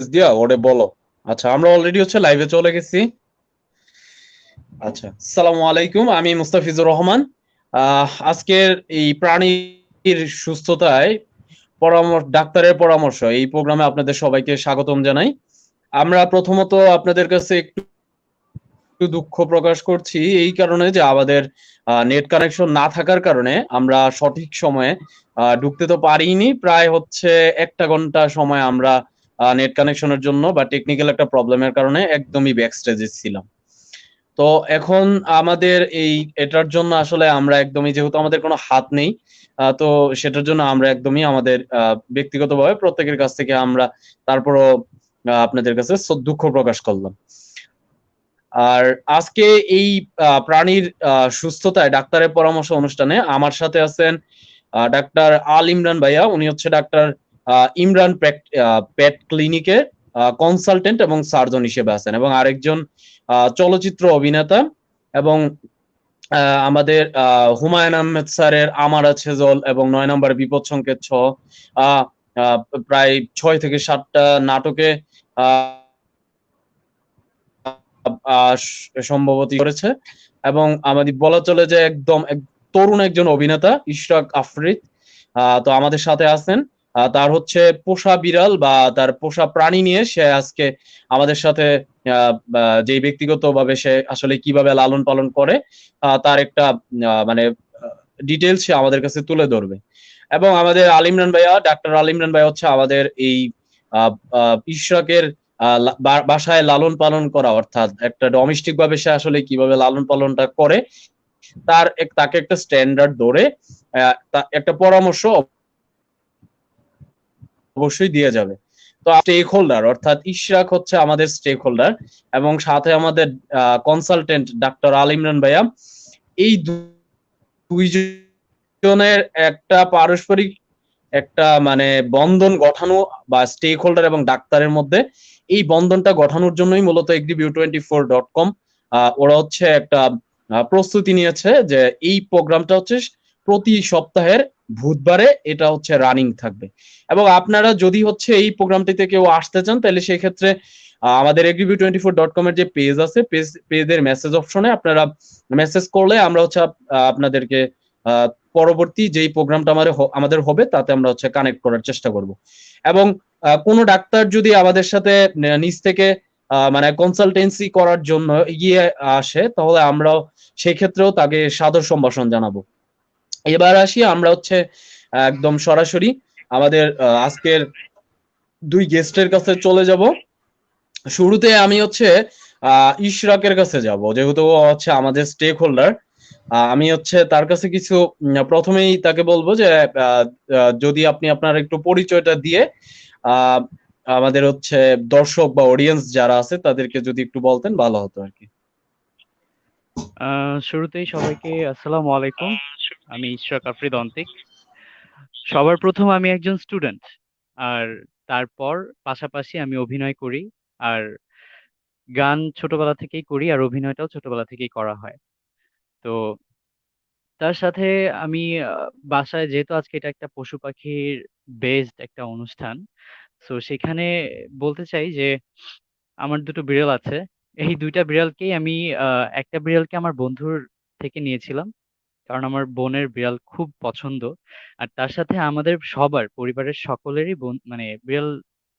দিয়া ওরে বলো। আচ্ছা, আমরা অলরেডি লাইভে চলে গেছি। আচ্ছা, আসসালামু আলাইকুম, আমি মুস্তাফিজুর রহমান। আজকের এই প্রাণীর সুস্থতায় পরামর্শ, ডাক্তারের পরামর্শ এই প্রোগ্রামে আপনাদের সবাইকে স্বাগতম জানাই। আমরা প্রথমত আপনাদের কাছে একটু দুঃখ প্রকাশ করছি এই কারণে যে আমাদের নেট কানেকশন না থাকার কারণে আমরা সঠিক সময়ে ঢুকতে তো পারিনি। প্রায় 1 ঘন্টা সময় আমরা নেট কানেকশনের জন্য বা টেকনিক্যাল একটা প্রবলেমের কারণে একদমই ব্যাক স্টেজে ছিলাম। তো এখন আমাদের এটার জন্য আসলে আমরা একদমই, যেহেতু আমাদের কোনো হাত নেই, তো সেটার জন্য আমরা একদমই আমাদের ব্যক্তিগতভাবে প্রত্যেকের কাছ থেকে আমরা তারপরও আপনাদের কাছে দুঃখ প্রকাশ করলাম। আর আজকে এই প্রাণীর সুস্থতায় ডাক্তারের পরামর্শ অনুষ্ঠানে আমার সাথে আছেন ডাক্তার আল ইমরান ভাইয়া। উনি ডাক্তার ইমরান পেট ক্লিনিকের কনসালটেন্ট এবং সার্জন হিসেবে আছেন, এবং আরেকজন চলচ্চিত্র অভিনেতা এবং আমাদের হুমায়ুন আহমেদ স্যারের আমার আছে জল এবং 9 নম্বর বিপদ সংকেত সহ আহ, আহ, প্রায় 6 থেকে 7টা নাটকে আহ সম্ভবত করেছে। এবং আমাদের বলা চলে যে একদম তরুণ একজন অভিনেতা ইশরাক আফরিদ তো আমাদের সাথে আছেন। তার পোষা বিড়াল বা তার পোষা প্রাণী নিয়ে সে আজকে আমাদের সাথে যে ব্যক্তিগত ভাবে সে আসলে কিভাবে লালন পালন করে তার একটা মানে ডিটেলস সে আমাদের কাছে তুলে ধরবে। এবং আমাদের আলিমরান ভাইয়া, ডাক্তার আলিমরান ভাইয়া আমাদের এই ইশরাকের বাসায় লালন পালন করা, অর্থাৎ একটা ডোমেস্টিক ভাবে সে আসলে কিভাবে লালন পালনটা করে তাকে একটা স্ট্যান্ডার্ড ধরে একটা পরামর্শ অবশ্যই দিয়ে যাবে। তো স্টেক হোল্ডার অর্থাৎ ইশরাক আমাদের স্টেক হোল্ডার, এবং সাথে আমাদের কনসালটেন্ট ডাক্তার আল ইমরান ভাইয়া। এই দুইজনের একটা পারস্পরিক একটা বন্ধন গঠানো, বা স্টেক হোল্ডার এবং ডাক্তারের মধ্যে এই বন্ধনটা গঠানোর জন্যই মূলত agribu24.com ওরা একটা প্রস্তুতি নিয়েছে যে এই প্রোগ্রামটা প্রতি সপ্তাহের বুধবারে এটা রানিং থাকবে। এবং আপনারা যদি এই প্রোগ্রামটিতে কেউ আসতে চান, তাহলে সেই ক্ষেত্রে আমাদের agribu24.com এর যে পেজ আছে, পেজের মেসেজ অপশনে আপনারা মেসেজ করলে আমরা আপনাদেরকে আহ পরবর্তী যেই প্রোগ্রামটা আমাদের হবে তাতে আমরা কানেক্ট করার চেষ্টা করব। এবং কোনো ডাক্তার যদি আমাদের সাথে নিজ থেকে কনসালটেন্সি করার জন্য এগিয়ে আসে, তাহলে আমরাও সেই ক্ষেত্রেও তাকে সাদর সম্ভাষণ জানাবো। এবার আসি আমরা একদম সরাসরি আমাদের আজকের দুই গেস্টের কাছে চলে যাব। শুরুতে আমি ইশরাকের কাছে যাব, যেহেতু ও আমাদের স্টেক হোল্ডার। আমি তার কাছে কিছু প্রথমেই তাকে বলবো যে যদি আপনি আপনার একটু পরিচয়টা দিয়ে আহ, আমাদের দর্শক বা অডিয়েন্স যারা আছে তাদেরকে যদি একটু বলতেন ভালো হতো আর কি। শুরুতেই সবাইকে আসসালামু আলাইকুম। আমি ইশরাক আফরিদ অন্তিক। সবার প্রথম আমি একজন স্টুডেন্ট, আর তারপর পাশাপাশি আমি অভিনয় করি, আর গান ছোটবেলা থেকেই করি, আর অভিনয়টাও ছোটবেলা থেকেই করা হয়। তো তার সাথে আমি বাসায়, যেহেতু আজকে এটা একটা পশু পাখির বেসড একটা অনুষ্ঠান, তো সেখানে বলতে চাই যে আমার দুটো বিড়াল আছে। এই দুইটা বিড়ালকেই আমি একটা বিড়ালকে আমার বন্ধুর থেকে নিয়েছিলাম, কারণ আমার বোনের বিড়াল খুব পছন্দ। আর তার সাথে আমাদের সবার পরিবারের সকলেরই মানে বিড়াল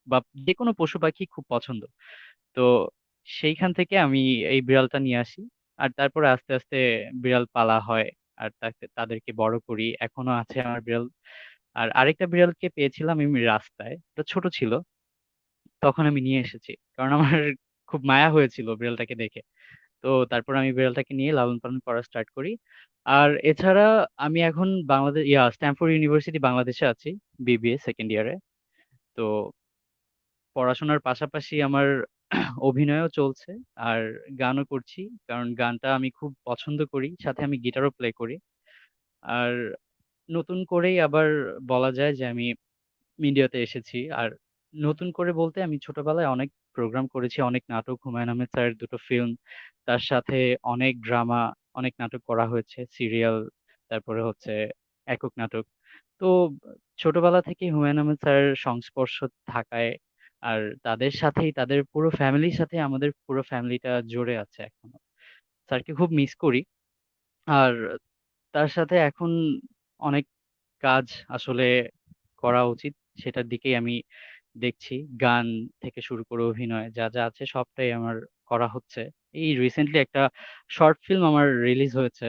বা যে কোনো পশু পাখি খুব পছন্দ। তো সেইখান থেকে আমি এই বিড়ালটা নিয়ে আসি, আর তারপরে আস্তে আস্তে বিড়াল পালা হয়, আর তাদেরকে বড় করি। এখনো আছে আমার বিড়াল। আর আরেকটা বিড়ালকে পেয়েছিলাম আমি রাস্তায়, এটা ছোট ছিল, তখন আমি নিয়ে এসেছি, কারণ আমার খুব মায়া হয়েছিল বিড়ালটাকে দেখে। তো তারপর আমি বিড়ালটাকে নিয়ে লালন পালন করা স্টার্ট করি। আর এছাড়া আমি এখন বাংলাদেশ স্ট্যামফোর্ড ইউনিভার্সিটি বাংলাদেশে আছি, বিবিএ সেকেন্ড ইয়ারে। তো পড়াশোনার পাশাপাশি আমার অভিনয়ও চলছে, আর গানও করছি, কারণ গানটা আমি খুব পছন্দ করি, সাথে আমি গিটারও প্লে করি। আর নতুন করেই আবার বলা যায় যে আমি মিডিয়াতে এসেছি। আর নতুন করে বলতে আমি ছোটবেলায় অনেক প্রোগ্রাম করেছি, অনেক নাটক, হুমায়ুন আহমেদ স্যারের দুটো ফিল্ম, তার সাথে অনেক ড্রামা, অনেক নাটক করা হয়েছে, সিরিয়াল, তারপরে একক নাটক। তো ছোটবেলা থেকে হুমায়ুন আহমেদ স্যারের সংস্পর্শ থাকায় আর তাদের সাথেই, তাদের পুরো ফ্যামিলির সাথে আমাদের পুরো ফ্যামিলিটা জুড়ে আছে এখনো। স্যারকে খুব মিস করি। আর তার সাথে এখন অনেক কাজ আসলে করা উচিত, সেটার দিকেই আমি দেখছি। গান থেকে শুরু করে অভিনয় যা যা আছে সবটাই আমার করা হচ্ছে। এই রিসেন্টলি একটা শর্ট ফিল্ম আমার রিলিজ হয়েছে,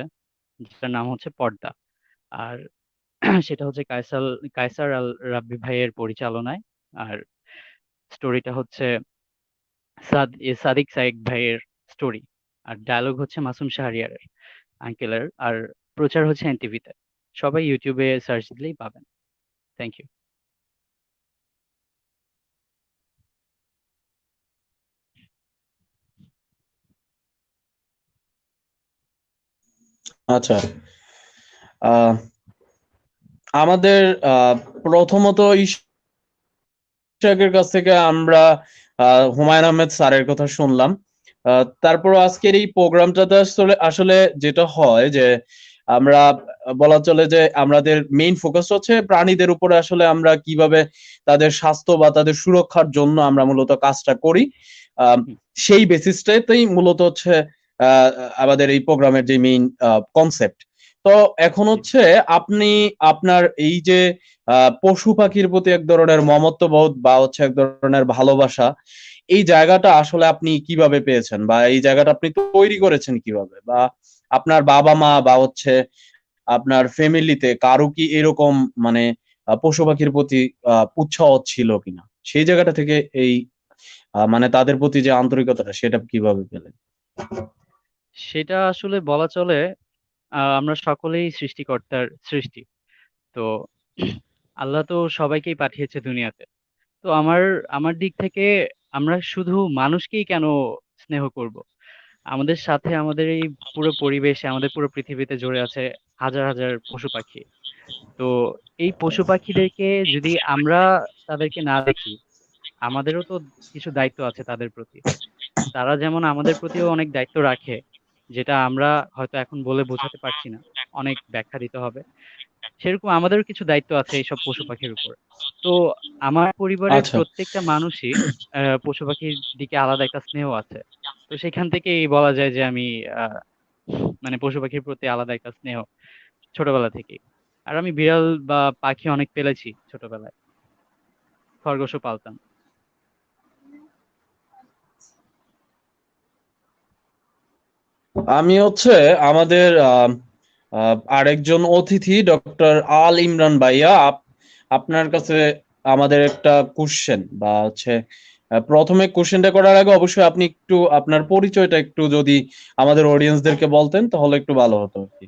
যেটার নাম হচ্ছে পর্দা। আর সেটা হচ্ছে কায়সার আল রাব্বি ভাইয়ের পরিচালনায়। আর স্টোরিটা হচ্ছে সাদিক সাইক ভাইয়ের স্টোরি। আর ডায়লগ হচ্ছে মাসুম শাহরিয়ারের, আঙ্কেলের। আর প্রচার হচ্ছে এনটিভিতে। সবাই ইউটিউবে সার্চ দিলেই পাবেন। Thank you. আচ্ছা, আহ আমাদের প্রথমত ইশাকের কাছ থেকে আমরা হুমায়ুন আহমেদ স্যারের কথা শুনলাম। তারপর আজকের এই প্রোগ্রামটাতে আসলে আসলে যেটা হয় যে আমরা বলা চলে যে আমাদের মেইন ফোকাস হচ্ছে প্রাণীদের উপরে, আসলে আমরা কিভাবে তাদের স্বাস্থ্য বা তাদের সুরক্ষার জন্য আমরা মূলত কাজটা করি। আহ, হুম। সেই বেসিসটাতেই মূলত হচ্ছে আহ, আমাদের এই প্রোগ্রামের যে মেইন কনসেপ্ট। তো এখন জি। হচ্ছে আপনি আপনার এই যে পশু পাখির প্রতি এক ধরনের মমত্ববোধ বা হচ্ছে এক ধরনের ভালোবাসা, এই জায়গাটা আসলে আপনি কিভাবে পেয়েছেন, বা এই জায়গাটা আপনি তৈরি করেছেন কিভাবে, বা আপনার বাবা মা বা হচ্ছে আপনার ফ্যামিলিতে কারো কি এরকম মানে পশু পাখির প্রতি উৎসাহ ছিল কিনা, সেই জায়গাটা থেকে এই মানে তাদের প্রতি যে আন্তরিকতাটা সেটা কিভাবে পেলেন? সেটা আসলে বলা চলে, আমরা সকলেই সৃষ্টিকর্তার সৃষ্টি। তো আল্লাহ তো সবাইকেই পাঠিয়েছে দুনিয়াতে। তো আমার আমার দিক থেকে আমরা শুধু মানুষকেই কেন স্নেহ করব? আমাদের সাথে আমাদের এই পুরো পরিবেশে, আমাদের পুরো পৃথিবীতে জড়ে আছে হাজার হাজার পশু পাখি। তো এই পশু পাখিদেরকে যদি আমরা তাদেরকে না দেখি, আমাদেরও তো কিছু দায়িত্ব আছে তাদের প্রতি। তারা যেমন আমাদের প্রতিও অনেক দায়িত্ব রাখে, যেটা আমরা হয়তো এখন বলে বোঝাতে পারছি না, অনেক ব্যাখ্যা দিতে হবে। সেরকম আমাদেরও কিছু দায়িত্ব আছে এইসব পশু পাখির উপর। তো আমার পরিবারের আচ্ছা, প্রত্যেকটা মানুষই পশু পাখির দিকে আলাদা একটা স্নেহ আছে। তো সেখান থেকেই বলা যায় যে আমি আহ মানে পশু পাখির প্রতি আলাদা একটা স্নেহ ছোটবেলা থেকেই। আর আমি বিড়াল বা পাখি অনেক পেলেছি ছোটবেলায়, খরগোশও পালতাম। আমি হচ্ছে আমাদের আরেকজন অতিথি ডক্টর আল ইমরান ভাইয়া, আপনার কাছে আমাদের একটা কোশ্চেন বা হচ্ছে প্রথমে কোশ্চেনটা করার আগে অবশ্যই আপনি একটু আপনার পরিচয়টা একটু যদি আমাদের অডিয়েন্সদেরকে বলতেন তাহলে একটু ভালো হতো আর কি।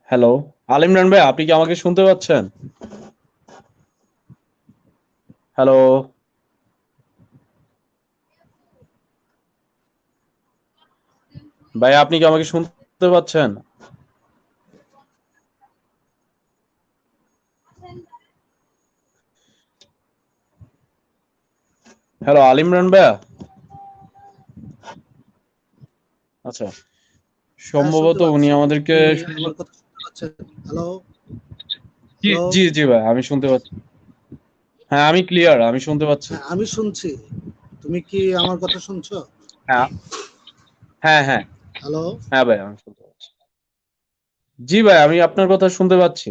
হ্যালো, আল ইমরান ভাই, আপনি কি আমাকে শুনতে পাচ্ছেন? হ্যালো ভাই, আপনি কি আমাকে শুনতে পাচ্ছেন? হ্যালো আল ইমরান ভাইয়া। আচ্ছা, হ্যাঁ, শুনতে সম্ভবত উনি পাচ্ছি। আমাদেরকে আপনি আমার কথা শুনতে পাচ্ছেন? হ্যালো, জি হ্যালো। জি জি ভাই, আমি শুনতে পাচ্ছি। হ্যাঁ, আমি ক্লিয়ার, আমি শুনতে পাচ্ছি। হ্যাঁ, আমি শুনছি। তুমি কি আমার কথা শুনছো? হ্যাঁ হ্যাঁ হ্যাঁ হ্যালো। হ্যাঁ ভাই, আমি শুনতে পাচ্ছি। জি ভাই, আমি আপনার কথা শুনতে পাচ্ছি।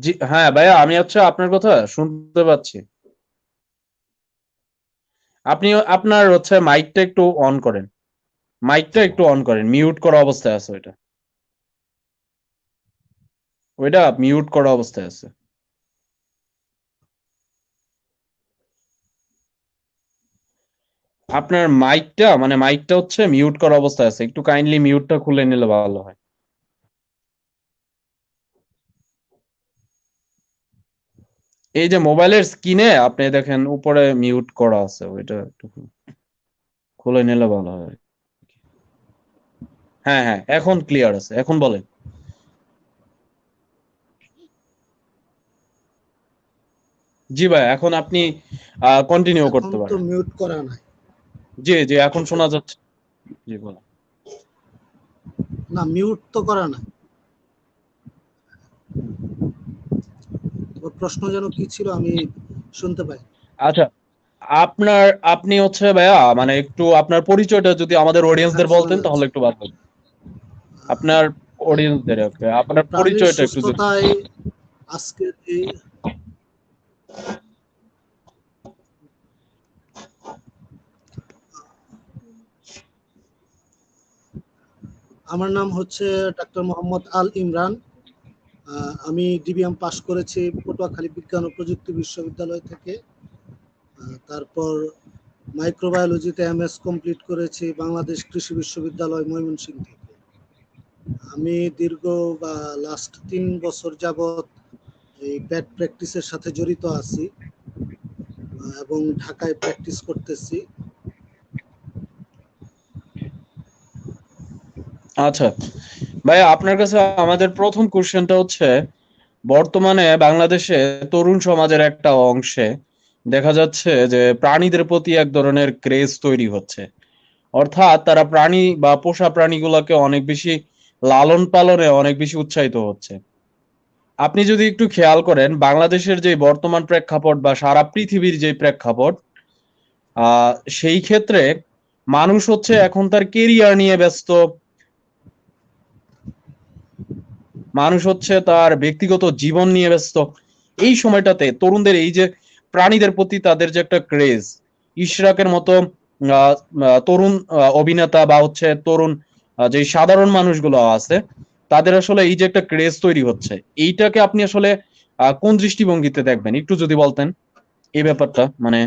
জি হ্যাঁ ভাইয়া, আমি হচ্ছে আপনার কথা শুনতে পাচ্ছি। আপনি আপনার হচ্ছে মাইকটা একটু অন করেন, মাইকটা একটু অন করেন, মিউট করা অবস্থায় আছে ওইটা, ওইটা মিউট করা অবস্থায় আছে। আপনার মাইকটা মানে মাইকটা হচ্ছে মিউট করা অবস্থায় আছে, একটু কাইন্ডলি মিউটটা খুলে নিলে ভালো হয়। এই যে মোবাইলের স্ক্রিনে আপনি দেখেন উপরে মিউট করা আছে, ওইটা একটু খুলে নিলে ভালো হয়। হ্যাঁ হ্যাঁ, এখন ক্লিয়ার আছে, এখন বলেন। জি ভাই, এখন আপনি কন্টিনিউ এখন করতে তো পারেন। মিউট করা নাই। জি জি, এখন শোনা যাচ্ছে। জি বলেন। না, মিউট তো করা নাই। হুম। ওর প্রশ্ন যেন কি ছিল আমি শুনতে পাই। আচ্ছা, আপনি হচ্ছে ভাইয়া মানে একটু আপনার পরিচয়টা যদি আমাদের হ্যাঁ, অডিয়েন্সদের শোনা বলতেন তাহলে যাচ্ছে। একটু ভালো হতো। আপনার অডিয়েন্সদের আপনার প্রাণীর পরিচয়টা একটু যদি। সুস্থতায় আজকের এই আমার নাম হচ্ছে ডাক্তার মোহাম্মদ আল ইমরান। আমি ডিবিএম পাশ করেছি পটুয়াখালী বিজ্ঞান ও প্রযুক্তি বিশ্ববিদ্যালয় থেকে। তারপর মাইক্রোবায়োলজিতে এমএস কমপ্লিট করেছি বাংলাদেশ কৃষি বিশ্ববিদ্যালয় ময়মনসিংহ থেকে। আমি দীর্ঘ লাস্ট 3 বছর যাবৎ এই প্যাট প্র্যাকটিসের সাথে জড়িত আছি এবং ঢাকায় প্র্যাকটিস করতেছি। আচ্ছা ভাইয়া, আপনার কাছে আমাদের প্রথম কোশ্চেনটা হচ্ছে, বর্তমানে বাংলাদেশে তরুণ সমাজের একটা অংশে দেখা যাচ্ছে যে প্রাণীদের প্রতি এক ধরনের ক্রেজ তৈরি হচ্ছে। অর্থাৎ তারা প্রাণী বা পোষা প্রাণীগুলোকে অনেক বেশি লালন পালনে অনেক বেশি উৎসাহিত হচ্ছে। আপনি যদি একটু খেয়াল করেন বাংলাদেশের যে বর্তমান প্রেক্ষাপট বা সারা পৃথিবীর যে প্রেক্ষাপট, সেই ক্ষেত্রে মানুষ হচ্ছে এখন তার কেরিয়ার নিয়ে ব্যস্ত, মানুষ হচ্ছে তার ব্যক্তিগত জীবন নিয়ে ব্যস্ত। এই সময়টাতে তরুণদের এই যে প্রাণীদের প্রতি তাদের যে একটা ক্রেজ, ইশরাকের মতো তরুণ অভিনেতা বা হচ্ছে তরুণ যে সাধারণ মানুষগুলো আছে, তাদের আসলে এই যে একটা ক্রেজ তৈরি হচ্ছে, এইটাকে আপনি আসলে কোন দৃষ্টিভঙ্গিতে দেখবেন একটু যদি বলতেন এই ব্যাপারটা, মানে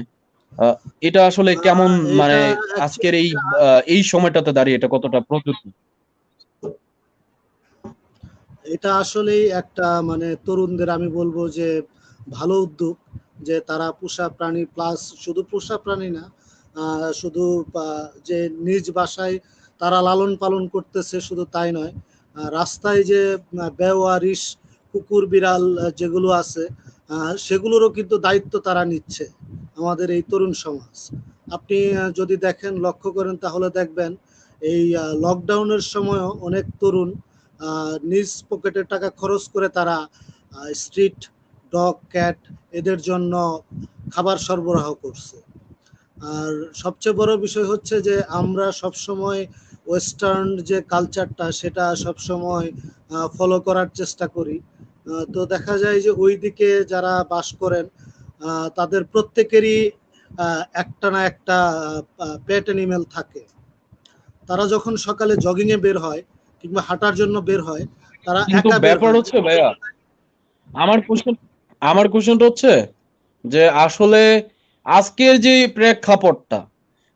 আহ, এটা আসলে কেমন, মানে এটা আজকের অ্যাকচুয়ালি এই সময়টাতে দাঁড়িয়ে এটা কতটা প্রযোজ্য? এটা আসলেই একটা মানে তরুণদের আমি বলবো যে ভালো উদ্যোগ, যে তারা পোষা প্রাণী প্লাস শুধু পোষা প্রাণী না, শুধু যে নিজ বাসায় তারা লালন পালন করতেছে শুধু তাই নয়, রাস্তায় যে বেওয়ারিশ কুকুর বিড়াল যেগুলো আছে সেগুলোরও কিন্তু দায়িত্ব তারা নিচ্ছে আমাদের এই তরুণ সমাজ। আপনি যদি দেখেন লক্ষ্য করেন তাহলে দেখবেন এই লকডাউনের সময়ও অনেক তরুণ নিজ পকেটের টাকা খরচ করে তারা স্ট্রিট ডগ ক্যাট এদের জন্য খাবার সরবরাহ করছে। আর সবচেয়ে বড় বিষয় হচ্ছে যে আমরা সবসময় ওয়েস্টার্ন যে কালচারটা সেটা সবসময় ফলো করার চেষ্টা করি। তো দেখা যায় যে ওই দিকে যারা বাস করেন তাদের প্রত্যেকেরই একটা না একটা পেট অ্যানিমেল থাকে। তারা যখন সকালে জগিংয়ে বের হয় কিংবা হাঁটার জন্য বের হয়, তারা কিন্তু একা বের ব্যাপার হয় না। হচ্ছে ভাইয়া, আমার কোশ্চেন আমার কোশ্চেনটা হচ্ছে যে আসলে আজকের যে প্রেক্ষাপটটা,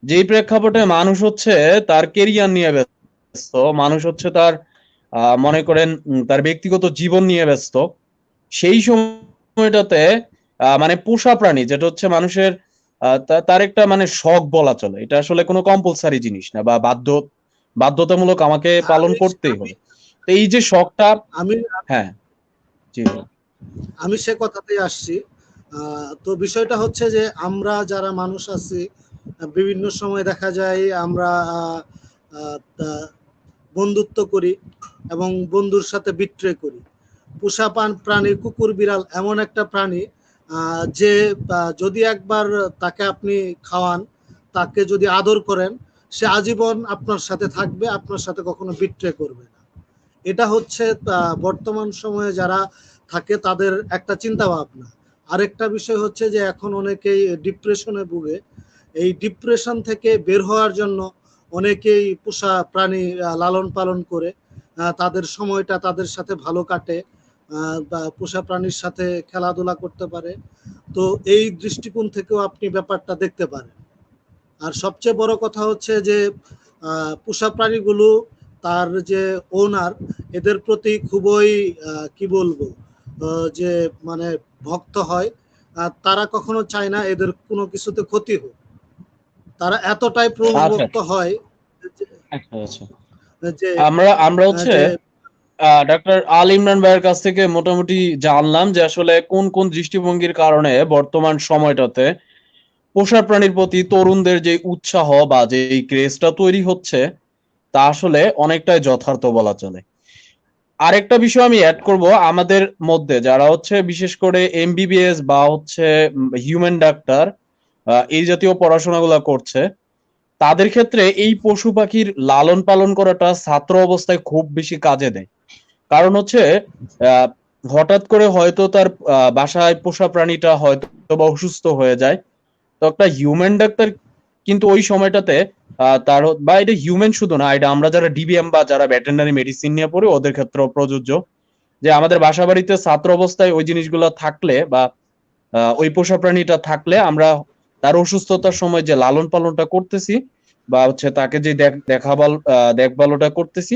যেই প্রেক্ষাপটে মানুষ হচ্ছে তার কেরিয়ার নিয়ে ব্যস্ত, মানুষ হচ্ছে তার মনে করেন তার ব্যক্তিগত জীবন নিয়ে ব্যস্ত, সেই সময়টাতে মানে পোষা প্রাণী যেটা হচ্ছে মানুষের তার একটা মানে শখ বলা চলে, এটা আসলে কোনো কম্পালসারি জিনিস না বা বাধ্যতামূলক আমাকে পালন আমি করতেই আমি হবে। তো এই যে শখটা, আমি হ্যাঁ জি আমি সে কথাতেই আসছি। তো বিষয়টা হচ্ছে যে আমরা যারা মানুষ আছি বিভিন্ন সময় দেখা যায় আমরা বন্ধুত্ব করি এবং বন্ধুর সাথে বিট্রে করি। পোষা প্রাণী কুকুর বিড়াল এমন একটা প্রাণী যে যদি একবার তাকে আপনি খাওয়ান, তাকে যদি আদর করেন, সে আজীবন আপনার সাথে থাকবে, আপনার সাথে কখনো বিট্রে করবে না। এটা হচ্ছে বর্তমান সময়ে যারা থাকে তাদের একটা চিন্তা ভাবনা। আরেকটা বিষয় হচ্ছে যে এখন অনেকেই ডিপ্রেশনে ভুগে। এই ডিপ্রেশন থেকে বের হওয়ার জন্য অনেকেই পোষা প্রাণী লালন পালন করে তাদের সময়টা তাদের সাথে ভালো কাটে, বা পোষা প্রাণীর সাথে খেলাধুলা করতে পারে। তো এই দৃষ্টিকোণ থেকেও আপনি ব্যাপারটা দেখতে পারেন। আর সবচেয়ে বড় কথা হচ্ছে যে পোষা প্রাণীগুলো তার যে ওনার এদের প্রতি খুবই কি বলবো যে মানে ভক্ত হয়। তারা কখনো চায় না এদের কোনো কিছুতে ক্ষতি হোক। তারা এতটাই আচ্ছা প্রভুভক্ত হয় আচ্ছা আচ্ছা। যে আমরা আমরা হচ্ছে যে ডাক্তার আল ইমরান ভাইয়ের কাছ থেকে মোটামুটি জানলাম যে আসলে কোন কোন দৃষ্টিভঙ্গির কারণে বর্তমান সময়টাতে পোষা প্রাণীর প্রতি তরুণদের যে উৎসাহ বা যে ক্রেজটা তৈরি হচ্ছে তা আসলে অনেকটাই যথার্থ বলা চলে। আরেকটা বিষয় আমি অ্যাড করব, আমাদের মধ্যে যারা হচ্ছে বিশেষ করে এমবিবিএস বা হচ্ছে হিউম্যান ডাক্তার এই জাতীয় পড়াশোনাগুলো করছে, তাদের ক্ষেত্রে এই পশু পাখির লালন পালন করাটা ছাত্র অবস্থায় খুব বেশি কাজে দেয়। কারণ হচ্ছে আহ, হঠাৎ করে হয়তো তার বাসায় পোষা প্রাণীটা হয়তো বা অসুস্থ হয়ে যায়, তো একটা হিউম্যান ডাক্তার কিন্তু ওই সময়টাতে তার বা এটা হিউম্যান শুধু না, এটা আমরা যারা ডিবিএম বা যারা ভেটেরিনারি মেডিসিন নিয়ে পড়ি ওদের ক্ষেত্রেও প্রযোজ্য, যে আমাদের বাসা বাড়িতে ছাত্র অবস্থায় ওই জিনিসগুলো থাকলে বা ওই পোষা প্রাণীটা থাকলে আমরা তার অসুস্থতার সময় যে লালন পালনটা করতেছি বা হচ্ছে তাকে যে দেখভালটা করতেছি,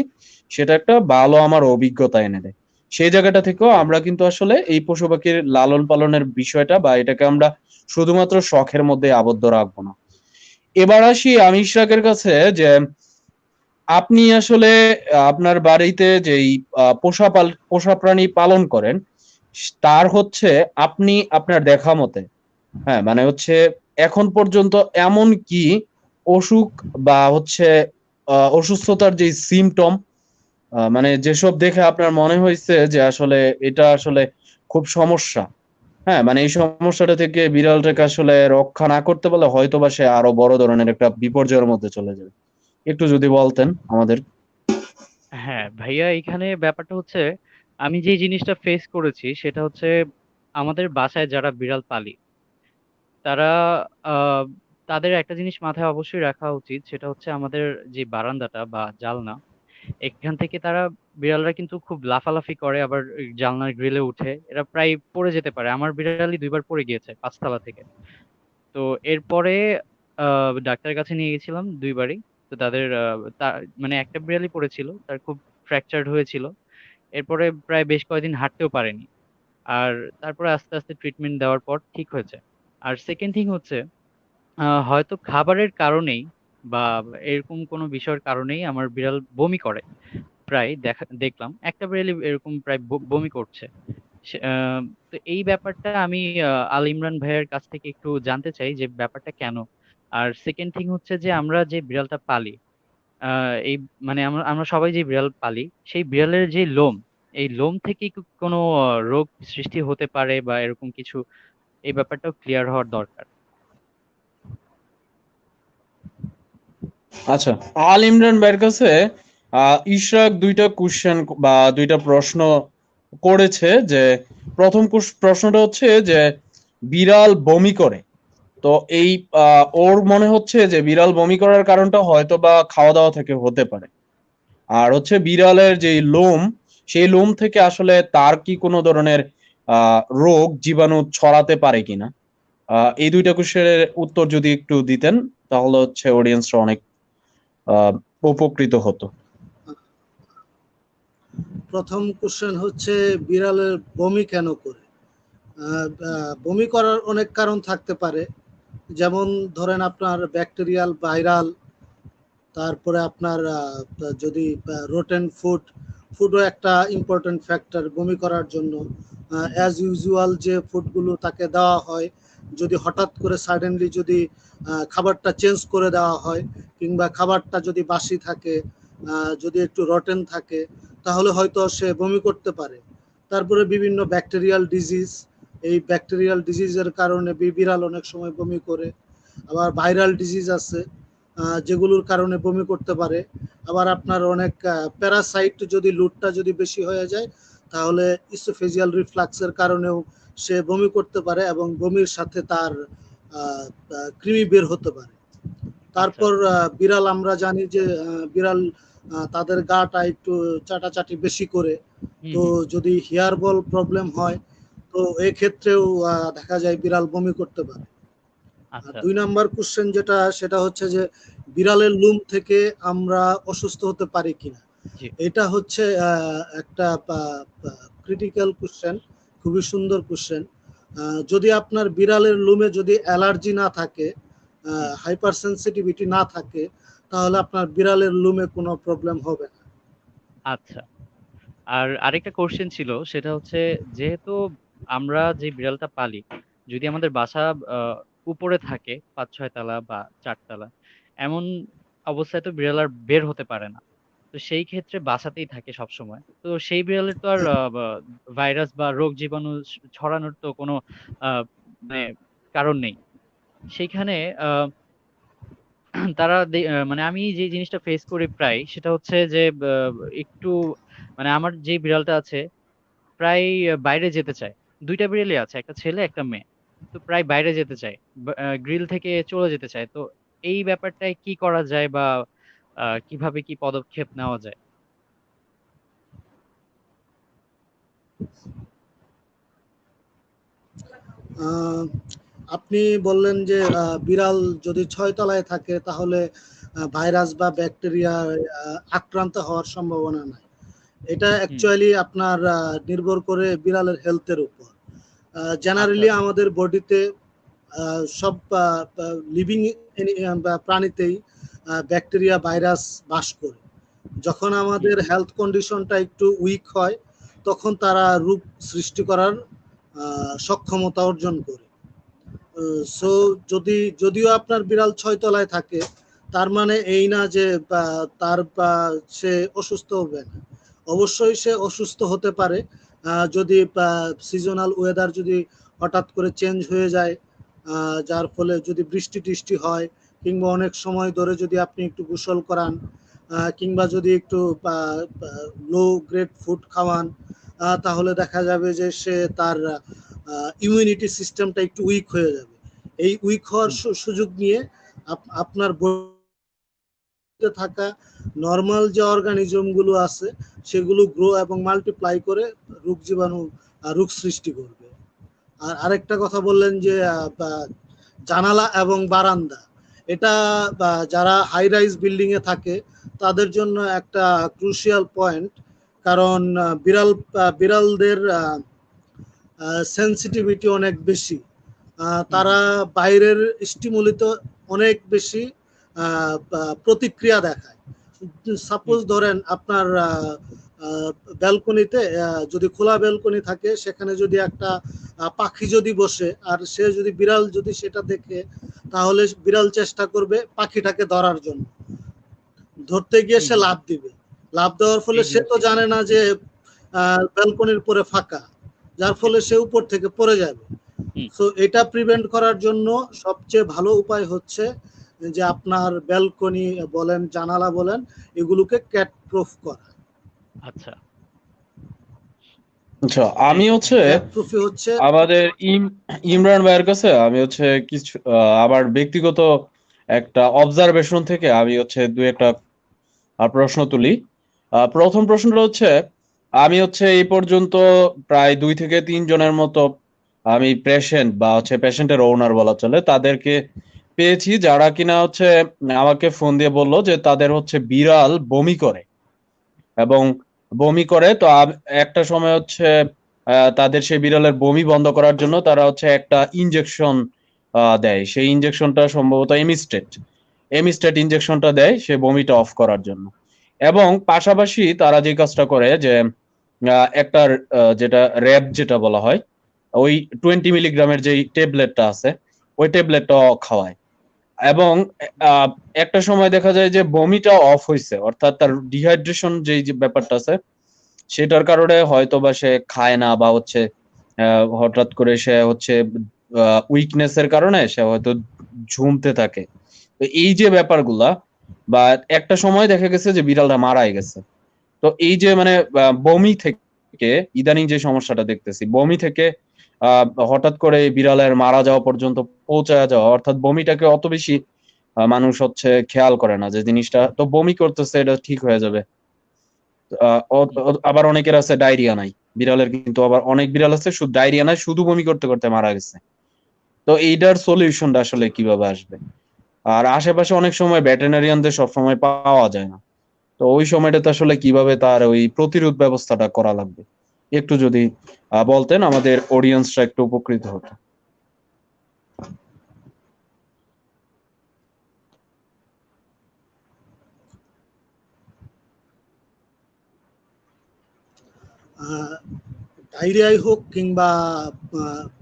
সেটা একটা ভালো আমার অভিজ্ঞতা এনে দেয়। সেই জায়গাটা থেকেও আমরা কিন্তু আসলে এই পশু পাখির লালন পালনের বিষয়টা বা এটাকে আমরা শুধুমাত্র শখের মধ্যে আবদ্ধ রাখবো না। এবার আসি আমি ইশরাকের কাছে, যে আপনি আসলে আপনার বাড়িতে যেই পোষা প্রাণী পালন করেন, তার হচ্ছে আপনি আপনার দেখা মতে, হ্যাঁ মানে হচ্ছে এখন পর্যন্ত এমন কি অসুখ বা হচ্ছে অসুস্থতার যে সিমটম, মানে যেসব দেখে আপনার মনে হয়েছে যে আসলে এটা আসলে খুব সমস্যা, হ্যাঁ মানে এই সমস্যাটা থেকে বিড়ালটাকে আসলে রক্ষা না করতে পারলে হয়তো বা সে আরো বড় ধরনের একটা বিপর্যয়ের মধ্যে চলে যাবে, একটু যদি বলতেন আমাদের। হ্যাঁ ভাইয়া, এখানে ব্যাপারটা হচ্ছে আমি যে জিনিসটা ফেস করেছি সেটা হচ্ছে আমাদের বাসায় যারা বিড়াল পালি তারা আহ তাদের একটা জিনিস মাথায় অবশ্যই রাখা উচিত, সেটা হচ্ছে আমাদের যে বারান্দাটা বা জালনা, এখান থেকে তারা বিড়ালরা কিন্তু খুব লাফালাফি করে, আবার ওই জানলার গ্রিলে উঠে এরা প্রায় পড়ে যেতে পারে। আমার বিড়ালই 2বার পড়ে গিয়েছে 5 তলা থেকে। তো এরপরে ডাক্তারের কাছে নিয়ে গেছিলাম 2বারই। তো তাদের মানে একটা বিড়ালই পড়েছিল, তার খুব ফ্র্যাকচার্ড হয়েছিল। এরপরে প্রায় বেশ কয়েকদিন হাঁটতেও পারেনি। আর তারপরে আস্তে আস্তে ট্রিটমেন্ট দেওয়ার পর ঠিক হয়েছে। আর সেকেন্ড থিং হচ্ছে হয়তো খাবারের কারণেই বা এরকম কোনো বিষয়ের কারণেই আমার বিড়াল বমি করে। প্রায় দেখলাম একটা বিড়ালই এরকম প্রায় বমি করছে। সে- আহ, তো এই ব্যাপারটা আমি আল ইমরান ভাইয়ের কাছ থেকে একটু জানতে চাই যে ব্যাপারটা কেন। আর সেকেন্ড থিং হচ্ছে যে আমরা যে বিড়ালটা পালি, এই মানে আমরা আমরা সবাই যে বিড়াল পালি, সেই বিড়ালের যে লোম, এই লোম থেকে কি কোনো রোগ সৃষ্টি হতে পারে বা এরকম কিছু, এই ব্যাপারটাও ক্লিয়ার হওয়ার দরকার। আচ্ছা, আল ইমরান ভাইয়ের কাছে ইশরাক দুইটা কোশ্চেন বা দুইটা প্রশ্ন করেছে, যে প্রথম প্রশ্নটা হচ্ছে যে বিড়াল বমি করে, তো এই ওর মনে হচ্ছে যে বিড়াল বমি করার কারণটা হয়তো বা খাওয়া দাওয়া থেকে হতে পারে। আর হচ্ছে বিড়ালের যে লোম, সেই লোম থেকে আসলে তার কি কোনো ধরনের রোগ জীবাণু ছড়াতে পারে কিনা, এই দুইটা কোশ্চেনের উত্তর যদি একটু দিতেন তাহলে হচ্ছে অডিয়েন্সরা অনেক আহ, উপকৃত হতো। প্রথম কোশ্চেন হচ্ছে বিড়ালের বমি কেন করে। বমি করার অনেক কারণ থাকতে পারে, যেমন ধরেন আপনার ব্যাকটেরিয়াল, ভাইরাল, তারপরে আপনার যদি রোটেন ফুডও একটা ইম্পর্টেন্ট ফ্যাক্টর বমি করার জন্য। অ্যাজ ইউজুয়াল যে ফুডগুলো তাকে দেওয়া হয়, যদি হঠাৎ করে সাডেনলি যদি খাবারটা চেঞ্জ করে দেওয়া হয়, কিংবা খাবারটা যদি বাসি থাকে, যদি একটু রটেন থাকে, তাহলে হয়তো সে বমি করতে পারে। তারপরে বিভিন্ন ব্যাকটেরিয়াল ডিজিজ, এই ব্যাকটেরিয়াল ডিজিজের কারণে বিড়াল অনেক সময় বমি করে। আবার ভাইরাল ডিজিজ আছে যেগুলোর কারণে বমি করতে পারে। আবার আপনার অনেক প্যারাসাইট, যদি লুটটা যদি বেশি হয়ে যায়, তাহলে ইসোফেজিয়াল রিফ্লাক্সের কারণেও সে বমি করতে পারে এবং বমির সাথে তার কৃমি বের হতে পারে। আচ্ছা। তারপর বিড়াল আমরা জানি যে বিড়াল তাদের গাটা একটু চাটাচাটি বেশি করে। হুম তো হুম। যদি হেয়ার বল প্রবলেম হয়, তো এক্ষেত্রেও দেখা যায় বিড়াল বমি করতে পারে। আর আচ্ছা। 2 নাম্বার কোশ্চেন যেটা, সেটা হচ্ছে যে বিড়ালের লোম থেকে আমরা অসুস্থ হতে পারি কিনা। জি। এটা হচ্ছে একটা ক্রিটিক্যাল কোশ্চেন, খুবই সুন্দর কোশ্চেন। যদি আপনার বিড়ালের লোমে যদি অ্যালার্জি না থাকে, হুম। হাইপার সেন্সিটিভিটি না থাকে, তাহলে আপনার বিড়ালের লোমে কোনো প্রবলেম হবে না। আচ্ছা। আর আরেকটা কোশ্চেন ছিল, সেটা হচ্ছে যেহেতু আমরা যে বিড়ালটা পালি, যদি আমাদের বাসা আহ, উপরে থাকে 5-6 তলা বা 4 তলা, এমন অবস্থায় তো বিড়াল আর বের হতে পারে না। তো সেই ক্ষেত্রে বাসাতেই থাকে সব সময়, তো সেই বিড়ালের তো আর ভাইরাস বা রোগ জীবাণু ছড়ানোর তো কোনো আহ, মানে কারণ নেই সেইখানে। তারা মানে আমি যে জিনিসটা ফেস করি প্রায়, সেটা হচ্ছে যে একটু মানে আমার যে বিড়ালটা আছে প্রায় বাইরে যেতে চায়। দুইটা বিড়ালই আছে, একটা ছেলে একটা মেয়ে। তো প্রায় বাইরে যেতে চায়, গ্রিল থেকে চলে যেতে চায়। তো এই ব্যাপারটায় কি করা যায়, বা কিভাবে কি পদক্ষেপ নেওয়া যায়? আহ, আপনি বললেন যে বিড়াল যদি 6 তলায় থাকে তাহলে ভাইরাস বা ব্যাকটেরিয়া আক্রান্ত হওয়ার সম্ভাবনা নাই। এটা হুম। অ্যাকচুয়ালি আপনার নির্ভর করে বিড়ালের হেলথের উপর। আচ্ছা, জেনারেলি আচ্ছা। আমাদের বডিতে সব লিভিং প্রাণীতেই ব্যাকটেরিয়া ভাইরাস বাস করে। যখন হুম। আমাদের হেলথ কন্ডিশনটা একটু উইক হয় তখন তারা রোগ সৃষ্টি করার সক্ষমতা অর্জন করে। সো আচ্ছা। যদিও আপনার বিড়াল 6 তলায় থাকে, তার মানে এই না যে সে অসুস্থ হবে না। অবশ্যই সে অসুস্থ হতে পারে যদি সিজনাল ওয়েদার যদি হঠাৎ করে চেঞ্জ হয়ে যায়, যার ফলে যদি বৃষ্টি টিষ্টি হয়, কিংবা অনেক সময় ধরে যদি আপনি একটু গোসল করান, কিংবা যদি একটু লো গ্রেড ফুড খাওয়ান, তাহলে দেখা যাবে যে সে তার ইমিউনিটি সিস্টেমটা একটু উইক হয়ে যাবে। এই উইক হওয়ার হুম। সুযোগ নিয়ে আপনার বডিতে থাকা নর্মাল যে অর্গানিজম গুলো আছে সেগুলো গ্রো এবং মাল্টিপ্লাই করে রোগ জীবাণু রোগ সৃষ্টি করবে। আর আরেকটা কথা বললেন যে জানালা এবং বারান্দা, এটা যারা হাই রাইজ বিল্ডিং এ থাকে তাদের জন্য একটা ক্রুশিয়াল পয়েন্ট। কারণ বিড়ালদের সেন্সিটিভিটি অনেক বেশি। হুম। তারা হুম। বাইরের স্টিমুলিত অনেক বেশি প্রতিক্রিয়া দেখায়। হুম। সাপোজ ধরেন আপনার ব্যালকনিতে, যদি খোলা ব্যালকনি থাকে সেখানে যদি একটা পাখি যদি বসে আর সে যদি বিড়াল যদি সেটা দেখে, তাহলে বিড়াল চেষ্টা করবে পাখিটাকে ধরার জন্য। ধরতে গিয়ে হুম। সে হুম। লাফ দিবে। লাফ দেওয়ার ফলে এই সে তো জিনিসটাই। জানে না যে ব্যালকনির পরে ফাঁকা, যার ফলে সে উপর থেকে পড়ে যাবে। হুম। সো এটা প্রিভেন্ট করার জন্য সবচেয়ে ভালো উপায় হচ্ছে যে আপনার ব্যালকনি বলেন জানালা বলেন এগুলোকে ক্যাট প্রুফ করা। আচ্ছা। আচ্ছা, জি, আমি জি, হচ্ছে থ্যাংক ইউ। ক্যাট প্রুফই হচ্ছে। আমাদের ইমরান ভাইয়ের কাছে আমি হচ্ছে কিছু আবার ব্যক্তিগত একটা অবজারভেশন থেকে আমি হচ্ছে দুই একটা প্রশ্ন তুলি। প্রথম প্রশ্নটা হচ্ছে, আমি হচ্ছে এই পর্যন্ত প্রায় 2 থেকে 3 জনের মতো আমি পেশেন্ট বা হচ্ছে পেশেন্টের ওনার বলা চলে তাদেরকে পেয়েছি, যারা কিনা হচ্ছে আমাকে ফোন দিয়ে বললো যে তাদের হচ্ছে বিড়াল বমি করে এবং বমি করে। তো একটা সময় হচ্ছে তাদের সেই বিড়ালের বমি বন্ধ করার জন্য তারা হচ্ছে একটা ইনজেকশন দেয়। সেই ইনজেকশনটা সম্ভবত এমিস্টেট এমিস্টেট ইনজেকশনটা দেয় সে বমিটা অফ করার জন্য। এবং পাশাপাশি তারা যে কাজটা করে যে একটা যেটা র্যাব যেটা বলা হয়, ওই 20 মিলিগ্রামের যে ট্যাবলেটটা আছে ওই ট্যাবলেটটা খাওয়ায়। এবং আহ, একটা সময় দেখা যায় যে বমিটা অফ হয়েছে, অর্থাৎ তার ডিহাইড্রেশন যে ব্যাপারটা আছে সেটার কারণে হয়তো বা সে খায় না, বা হচ্ছে হঠাৎ করে সে হচ্ছে উইকনেস এর কারণে সে হয়তো ঝুমতে থাকে। তো এই যে ব্যাপারগুলা, বা একটা সময় দেখা গেছে যে বিড়ালটা মারাই গেছে। তো এই যে মানে বমি থেকে ইদানিং যে সমস্যাটা দেখতেছি, বমি থেকে হঠাৎ করে এই বিড়ালের মারা যাওয়া পর্যন্ত পৌঁছায় যাওয়া, অর্থাৎ বমিটাকে অত বেশি মানুষ হচ্ছে খেয়াল করে না যে জিনিসটা তো বমি করতেছে এটা ঠিক হয়ে যাবে। হুম। আবার অনেকের আছে ডায়রিয়া নাই বিড়ালের, কিন্তু আবার অনেক বিড়াল আছে শুধু ডায়রিয়া নাই, শুধু বমি করতে করতে মারা গেছে। তো এইটার সলিউশনটা আসলে কিভাবে আসবে? আর আশেপাশে অনেক সময় ভেটেরিনারিয়ানদের সবসময় পাওয়া যায় না। তো ওই সময়টাতে আসলে কিভাবে তার ওই প্রতিরোধ ব্যবস্থাটা করা লাগবে, একটু যদি বলতেন আমাদের অডিয়েন্সরা একটু উপকৃত হতো। ডায়রিয়াই হোক কিংবা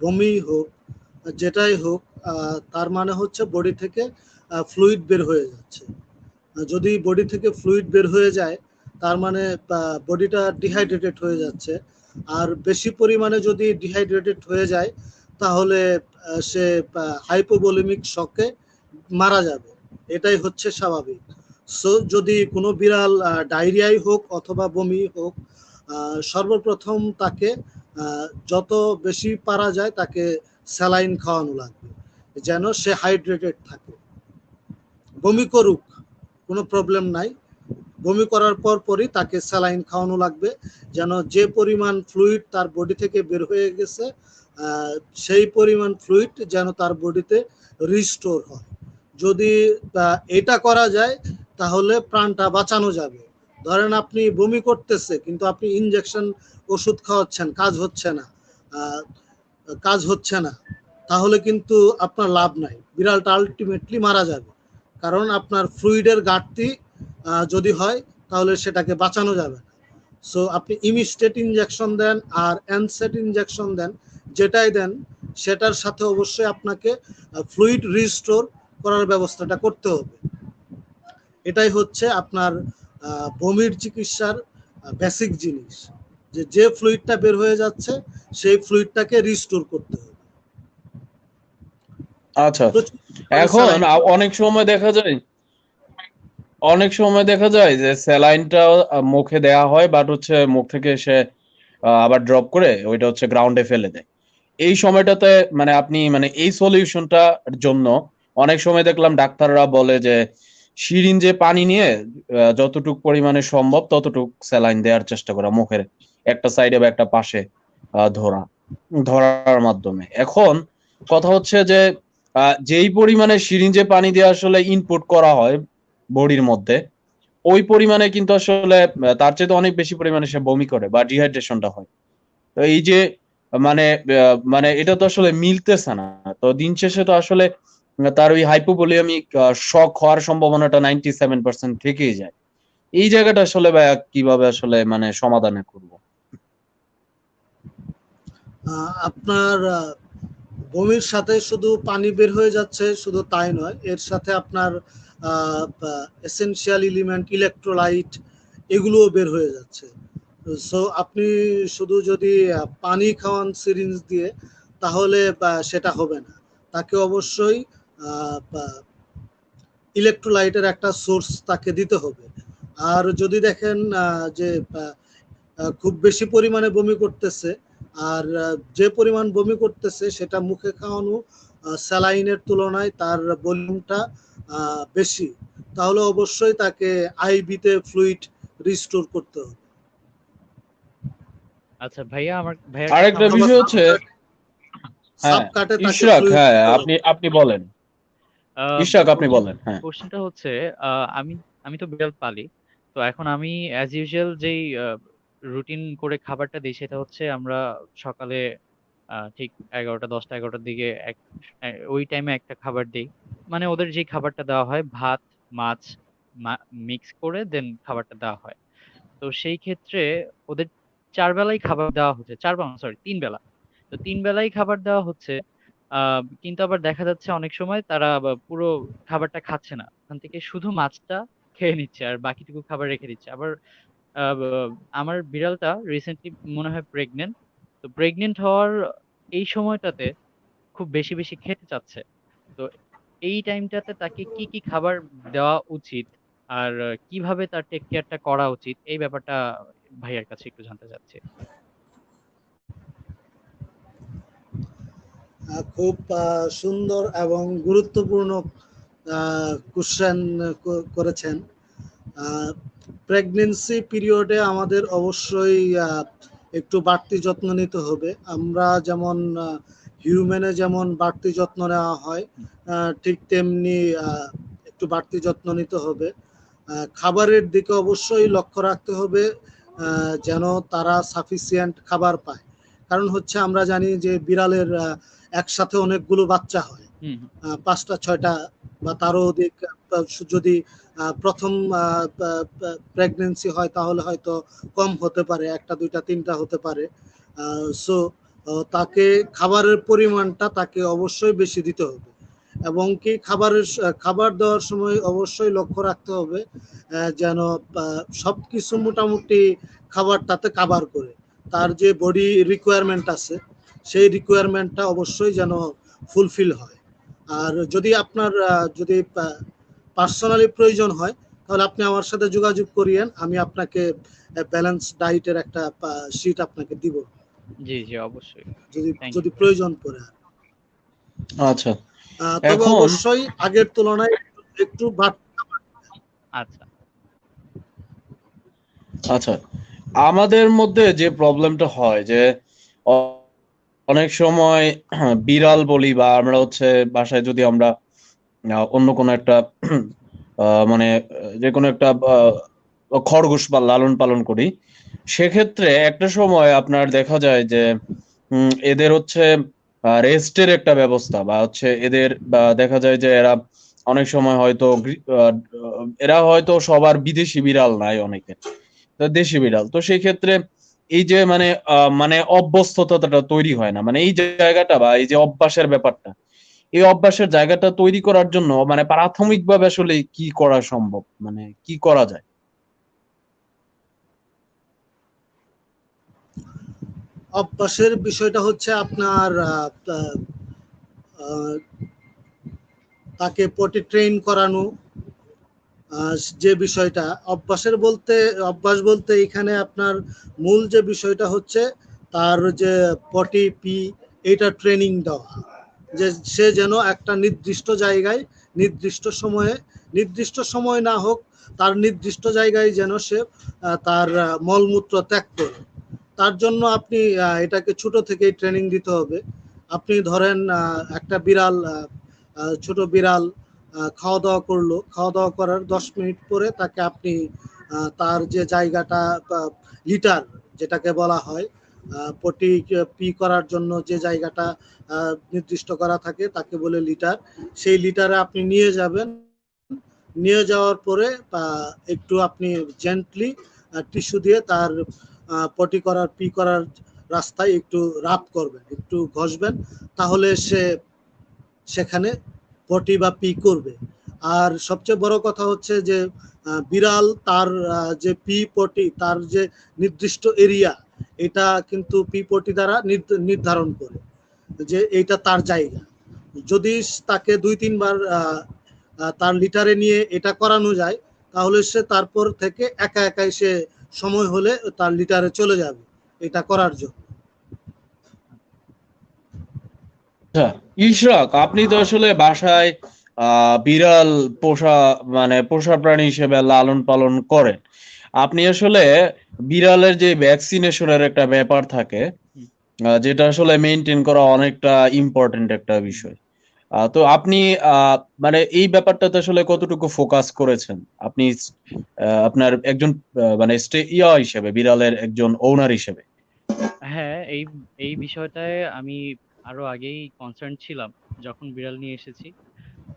বমি হোক, যেটাই হোক, তার মানে হচ্ছে বডি থেকে ফ্লুইড বের হয়ে যাচ্ছে। যদি বডি থেকে ফ্লুইড বের হয়ে যায় তার মানে বডিটা ডিহাইড্রেটেড হয়ে যাচ্ছে। আর বেশি পরিমাণে যদি ডিহাইড্রেটেড হয়ে যায় তাহলে সে হাইপোভলিমিক শকে মারা যাবে, এটাই হচ্ছে স্বাভাবিক। সো যদি কোনো বিড়াল ডায়রিয়াই হোক অথবা বমি হোক, সর্বপ্রথম তাকে যত বেশি পারা যায় তাকে স্যালাইন খাওয়ানো লাগবে যেন সে হাইড্রেটেড থাকে। বমি করুক, কোনো প্রবলেম নাই, বমি করার পরই তাকে স্যালাইন খাওয়ানো লাগবে যেন যে পরিমাণ ফ্লুইড তার বডি থেকে বের হয়ে গেছে সেই পরিমাণ ফ্লুইড যেন তার বডিতে রিস্টোর হয়। যদি এটা করা যায় তাহলে প্রাণটা বাঁচানো যাবে। ধরেন আপনি বমি করতেছে কিন্তু আপনি ইনজেকশন ওষুধ খাওয়াচ্ছেন, কাজ হচ্ছে না, তাহলে কিন্তু আপনার লাভ নাই, বিড়ালটা আলটিমেটলি মারা যাবে। কারণ আপনার ফ্লুইডের ঘাটতি যদি হয় তাহলে সেটাকে বাঁচানো যাবে না। সো আপনি ইমিস্টেট ইনজেকশন দেন আর এনসেট ইনজেকশন দেন, যেটাই দেন সেটার সাথে অবশ্যই আপনাকে ফ্লুইড রিস্টোর করার ব্যবস্থাটা করতে হবে। এটাই হচ্ছে আপনার বমির চিকিৎসার বেসিক জিনিস, যে ফ্লুইডটা বের হয়ে যাচ্ছে সেই ফ্লুইডটাকে রিস্টোর করতে হবে। আচ্ছা, এখন অনেক সময় দেখা যায় যে স্যালাইনটা মুখে দেয়া হয়, বাট হচ্ছে মুখ থেকে সে আবার ড্রপ করে ওইটা হচ্ছে গ্রাউন্ডে ফেলে দেয়। এই সময়টাতে মানে আপনি মানে এই সলিউশনটার জন্য অনেক সময় দেখলাম ডাক্তাররা বলে যে সিরিঞ্জে পানি নিয়ে যতটুক পরিমাণে সম্ভব ততটুক স্যালাইন দেওয়ার চেষ্টা করা, মুখের একটা সাইডে বা একটা পাশে ধরার মাধ্যমে। এখন কথা হচ্ছে যে যেই পরিমাণে সিরিঞ্জে পানি দিয়ে আসলে ইনপুট করা হয় বডির মধ্যে, ওই পরিমাণে কিন্তু আসলে তার চেয়ে অনেক বেশি পরিমাণে সে বমি করে বা ডিহাইড্রেশনটা হয়। তো এই যে মানে এটা তো আসলে মিলতেছে না। তো দিন শেষে তো আসলে তার ওই হাইপোভলিয়ামিক শক হওয়ার সম্ভাবনাটা 97% থেকেই যায়। এই জায়গাটা আসলে ভাইয়া কিভাবে আসলে মানে সমাধানে করব? আপনার বমির সাথে শুধু পানি বের হয়ে যাচ্ছে শুধু তাই নয়, এর সাথে আপনার এসেনশিয়াল এলিমেন্ট, ইলেকট্রোলাইট এগুলোও বের হয়ে যাচ্ছে। সো আপনি শুধু যদি পানি খাওয়ান সিরিঞ্জ দিয়ে তাহলে সেটা হবে না, তাকে অবশ্যই ইলেকট্রোলাইটের একটা সোর্স তাকে দিতে হবে। আর যদি দেখেন যে খুব বেশি পরিমাণে বমি করতেছে আর যে পরিমাণ বমি করতেছে সেটা মুখে খাওয়ানো স্যালাইনের তুলনায় তার ভলিউমটা বেশি, তাহলে অবশ্যই তাকে আইভিতে ফ্লুইড রিস্টোর করতে হবে। আচ্ছা ভাইয়া, ভাইয়ার আরেকটা বিষয় হচ্ছে সাবকাটে তাকে ইশরাক, ফ্লুইড হ্যাঁ দিতে হবে। আপনি বলেন। ইশরাক, আপনি বলেন। হ্যাঁ, কোশ্চেনটা হচ্ছে, আমি আমি তো বিড়াল পালি। তো এখন আমি অ্যাজ ইউজুয়াল যেই রুটিন করে খাবারটা দিই সেটা হচ্ছে আমরা সকালে ঠিক 11টা 10টা 11টার দিকে ওই টাইমে একটা খাবার দিই। মানে ওদের যে খাবারটা দেওয়া হয় ভাত মাছ মিক্স করে দেন খাবারটা দেওয়া হয়। তো সেই ক্ষেত্রে ওদের 4 বেলাই খাবার দেওয়া হচ্ছে, 4 বেলা সরি 3 বেলা। তো 3 বেলাই খাবার দেওয়া হচ্ছে। কিন্তু আবার দেখা যাচ্ছে অনেক সময় তারা পুরো খাবারটা খাচ্ছে না, ওখান থেকে শুধু মাছটা খেয়ে নিচ্ছে আর বাকিটুকু খাবার রেখে দিচ্ছে। আবার আমার বিড়ালটা রিসেন্টলি মনে হয় প্রেগনেন্ট। তো প্রেগনেন্ট হওয়ার এই সময়টাতে খুব বেশি বেশি খেতে চাচ্ছে। তো এই টাইমটাতে তাকে কি কি খাবার দেওয়া উচিত আর কিভাবে তার টেক কেয়ারটা করা উচিত, এই ব্যাপারটা ভাইয়ার কাছে একটু জানতে চাচ্ছি। খুব সুন্দর এবং গুরুত্বপূর্ণ কোশ্চেন করেছেন। প্রেগনেন্সি পিরিয়ডে আমাদের অবশ্যই একটু বাড়তি যত্ন নিতে হবে। আমরা যেমন হিউম্যানে যেমন বাড়তি যত্ন নেওয়া হয়, ঠিক তেমনি একটু বাড়তি যত্ন নিতে হবে। খাবারের দিকে অবশ্যই লক্ষ্য রাখতে হবে যেন তারা সাফিসিয়েন্ট খাবার পায়। কারণ হচ্ছে আমরা জানি যে বিড়ালের একসাথে অনেকগুলো বাচ্চা হয়, হুম, হুম। ৫টা ৬টা বা তারও অধিক, যদি প্রথম প্রেগন্যান্সি হয় তাহলে হয়তো কম হতে পারে, ১টা ২টা ৩টা হতে পারে। সো তাকে খাবারের পরিমাণটা তাকে অবশ্যই বেশি দিতে হবে, এবং কি খাবার দেওয়ার সময় অবশ্যই লক্ষ্য রাখতে হবে যেন সবকিছু মোটামুটি খাবারটাতে কাভার করে। তার যে বডি রিকোয়ারমেন্ট আছে সেই রিকোয়ারমেন্টটা অবশ্যই যেন ফুলফিল হয়। আর যদি আপনার যদি পার্সোনালি প্রয়োজন হয় তাহলে আপনি আমার সাথে যোগাযোগ করিয়েন, আমি আপনাকে ব্যালেন্স ডায়েটের একটা শীট আপনাকে দিব জি, জি, অবশ্যই। যদি থ্যাংক ইউ। যদি প্রয়োজন পড়ে। আচ্ছা, তবে এখন অবশ্যই আগের তুলনায় একটু আচ্ছা। আচ্ছা, আমাদের মধ্যে যে প্রবলেমটা হয় যে অ- অনেক সময় বিড়াল বলি বা আমরা হচ্ছে বাসায় যদি আমরা অন্য কোনো একটা মানে যে কোনো একটা খরগোশ বা লালন পালন করি, সেক্ষেত্রে একটা সময় আপনার দেখা যায় যে এদের হচ্ছে রেস্টের একটা ব্যবস্থা বা হচ্ছে এদের বা দেখা যায় যে এরা অনেক সময় হয়তো এরা হয়তো সবার বিদেশি বিড়াল নাই অনেকের, তো দেশি বিড়াল, তো সেই ক্ষেত্রে এই যে মানে মানে অভ্যস্ততাটা তৈরি হয় না, মানে এই জায়গাটা বা এই যে অভ্যাসের ব্যাপারটা, এই অভ্যাসের জায়গাটা তৈরি করার জন্য মানে প্রাথমিকভাবে আসলে কি করা সম্ভব, মানে কি করা যায়? অভ্যাসের বিষয়টা হচ্ছে আপনার তাকে পটি ট্রেন করানো। যে বিষয়টা অভ্যাস বলতে এখানে আপনার মূল যে বিষয়টা হচ্ছে তার যে পটি পি এটা ট্রেনিং দেওয়া, যে সে যেন একটা নির্দিষ্ট জায়গায় নির্দিষ্ট সময় না হোক, তার নির্দিষ্ট জায়গায় যেন সে তার মলমূত্র ত্যাগ করে। তার জন্য আপনি এটাকে ছোট থেকেই ট্রেনিং দিতে হবে। আপনি ধরেন একটা বিড়াল, ছোট বিড়াল খাওয়া দাওয়া করলো, খাওয়া দাওয়া করার ১০ মিনিট পরে তাকে আপনি তার যে জায়গাটা, লিটার যেটাকে বলা হয়, পটি পি করার জন্য যে জায়গাটা নির্দিষ্ট করা থাকে তাকে বলে লিটার। সেই লিটারে আপনি নিয়ে যাবেন, নিয়ে যাওয়ার পরে একটু আপনি জেন্টলি টিস্যু দিয়ে তার পটি করার পি করার রাস্তায় একটু রাব করবেন, একটু ঘষবেন, তাহলে সে সেখানে পটি বা পি করবে। আর সবচেয়ে বড় কথা হচ্ছে যে বিড়াল তার যে পি পটি তার যে নির্দিষ্ট এরিয়া, এটা কিন্তু পি পটি দ্বারা নির্ধারণ করে যে এইটা তার জায়গা। যদি তাকে ২-৩ বার তার লিটারে নিয়ে এটা করানো যায় তাহলে সে তারপর থেকে একা একাই সে সময় হলে তার লিটারে চলে যাবে এটা করার জন্য। আচ্ছা, ইশরাক, আপনি তো আসলে বাসায় বিড়াল পোষা মানে পোষা প্রাণী হিসেবে লালন পালন করেন। আপনি আসলে বিড়ালের যে ভ্যাকসিনেশনের একটা ব্যাপার থাকে, হুম, যেটা আসলে মেনটেন করা অনেকটা ইম্পর্টেন্ট একটা হুম। বিষয়। তো আপনি মানে এই ব্যাপারটাতে আসলে কতটুকু ফোকাস করেছেন? আপনি আপনার একজন মানে হিসেবে, বিড়ালের একজন ওনার হিসেবে। হ্যাঁ, এই বিষয়টায় আমি আরো আগেই কনসার্ন ছিলাম। যখন বিড়াল নিয়ে এসেছি,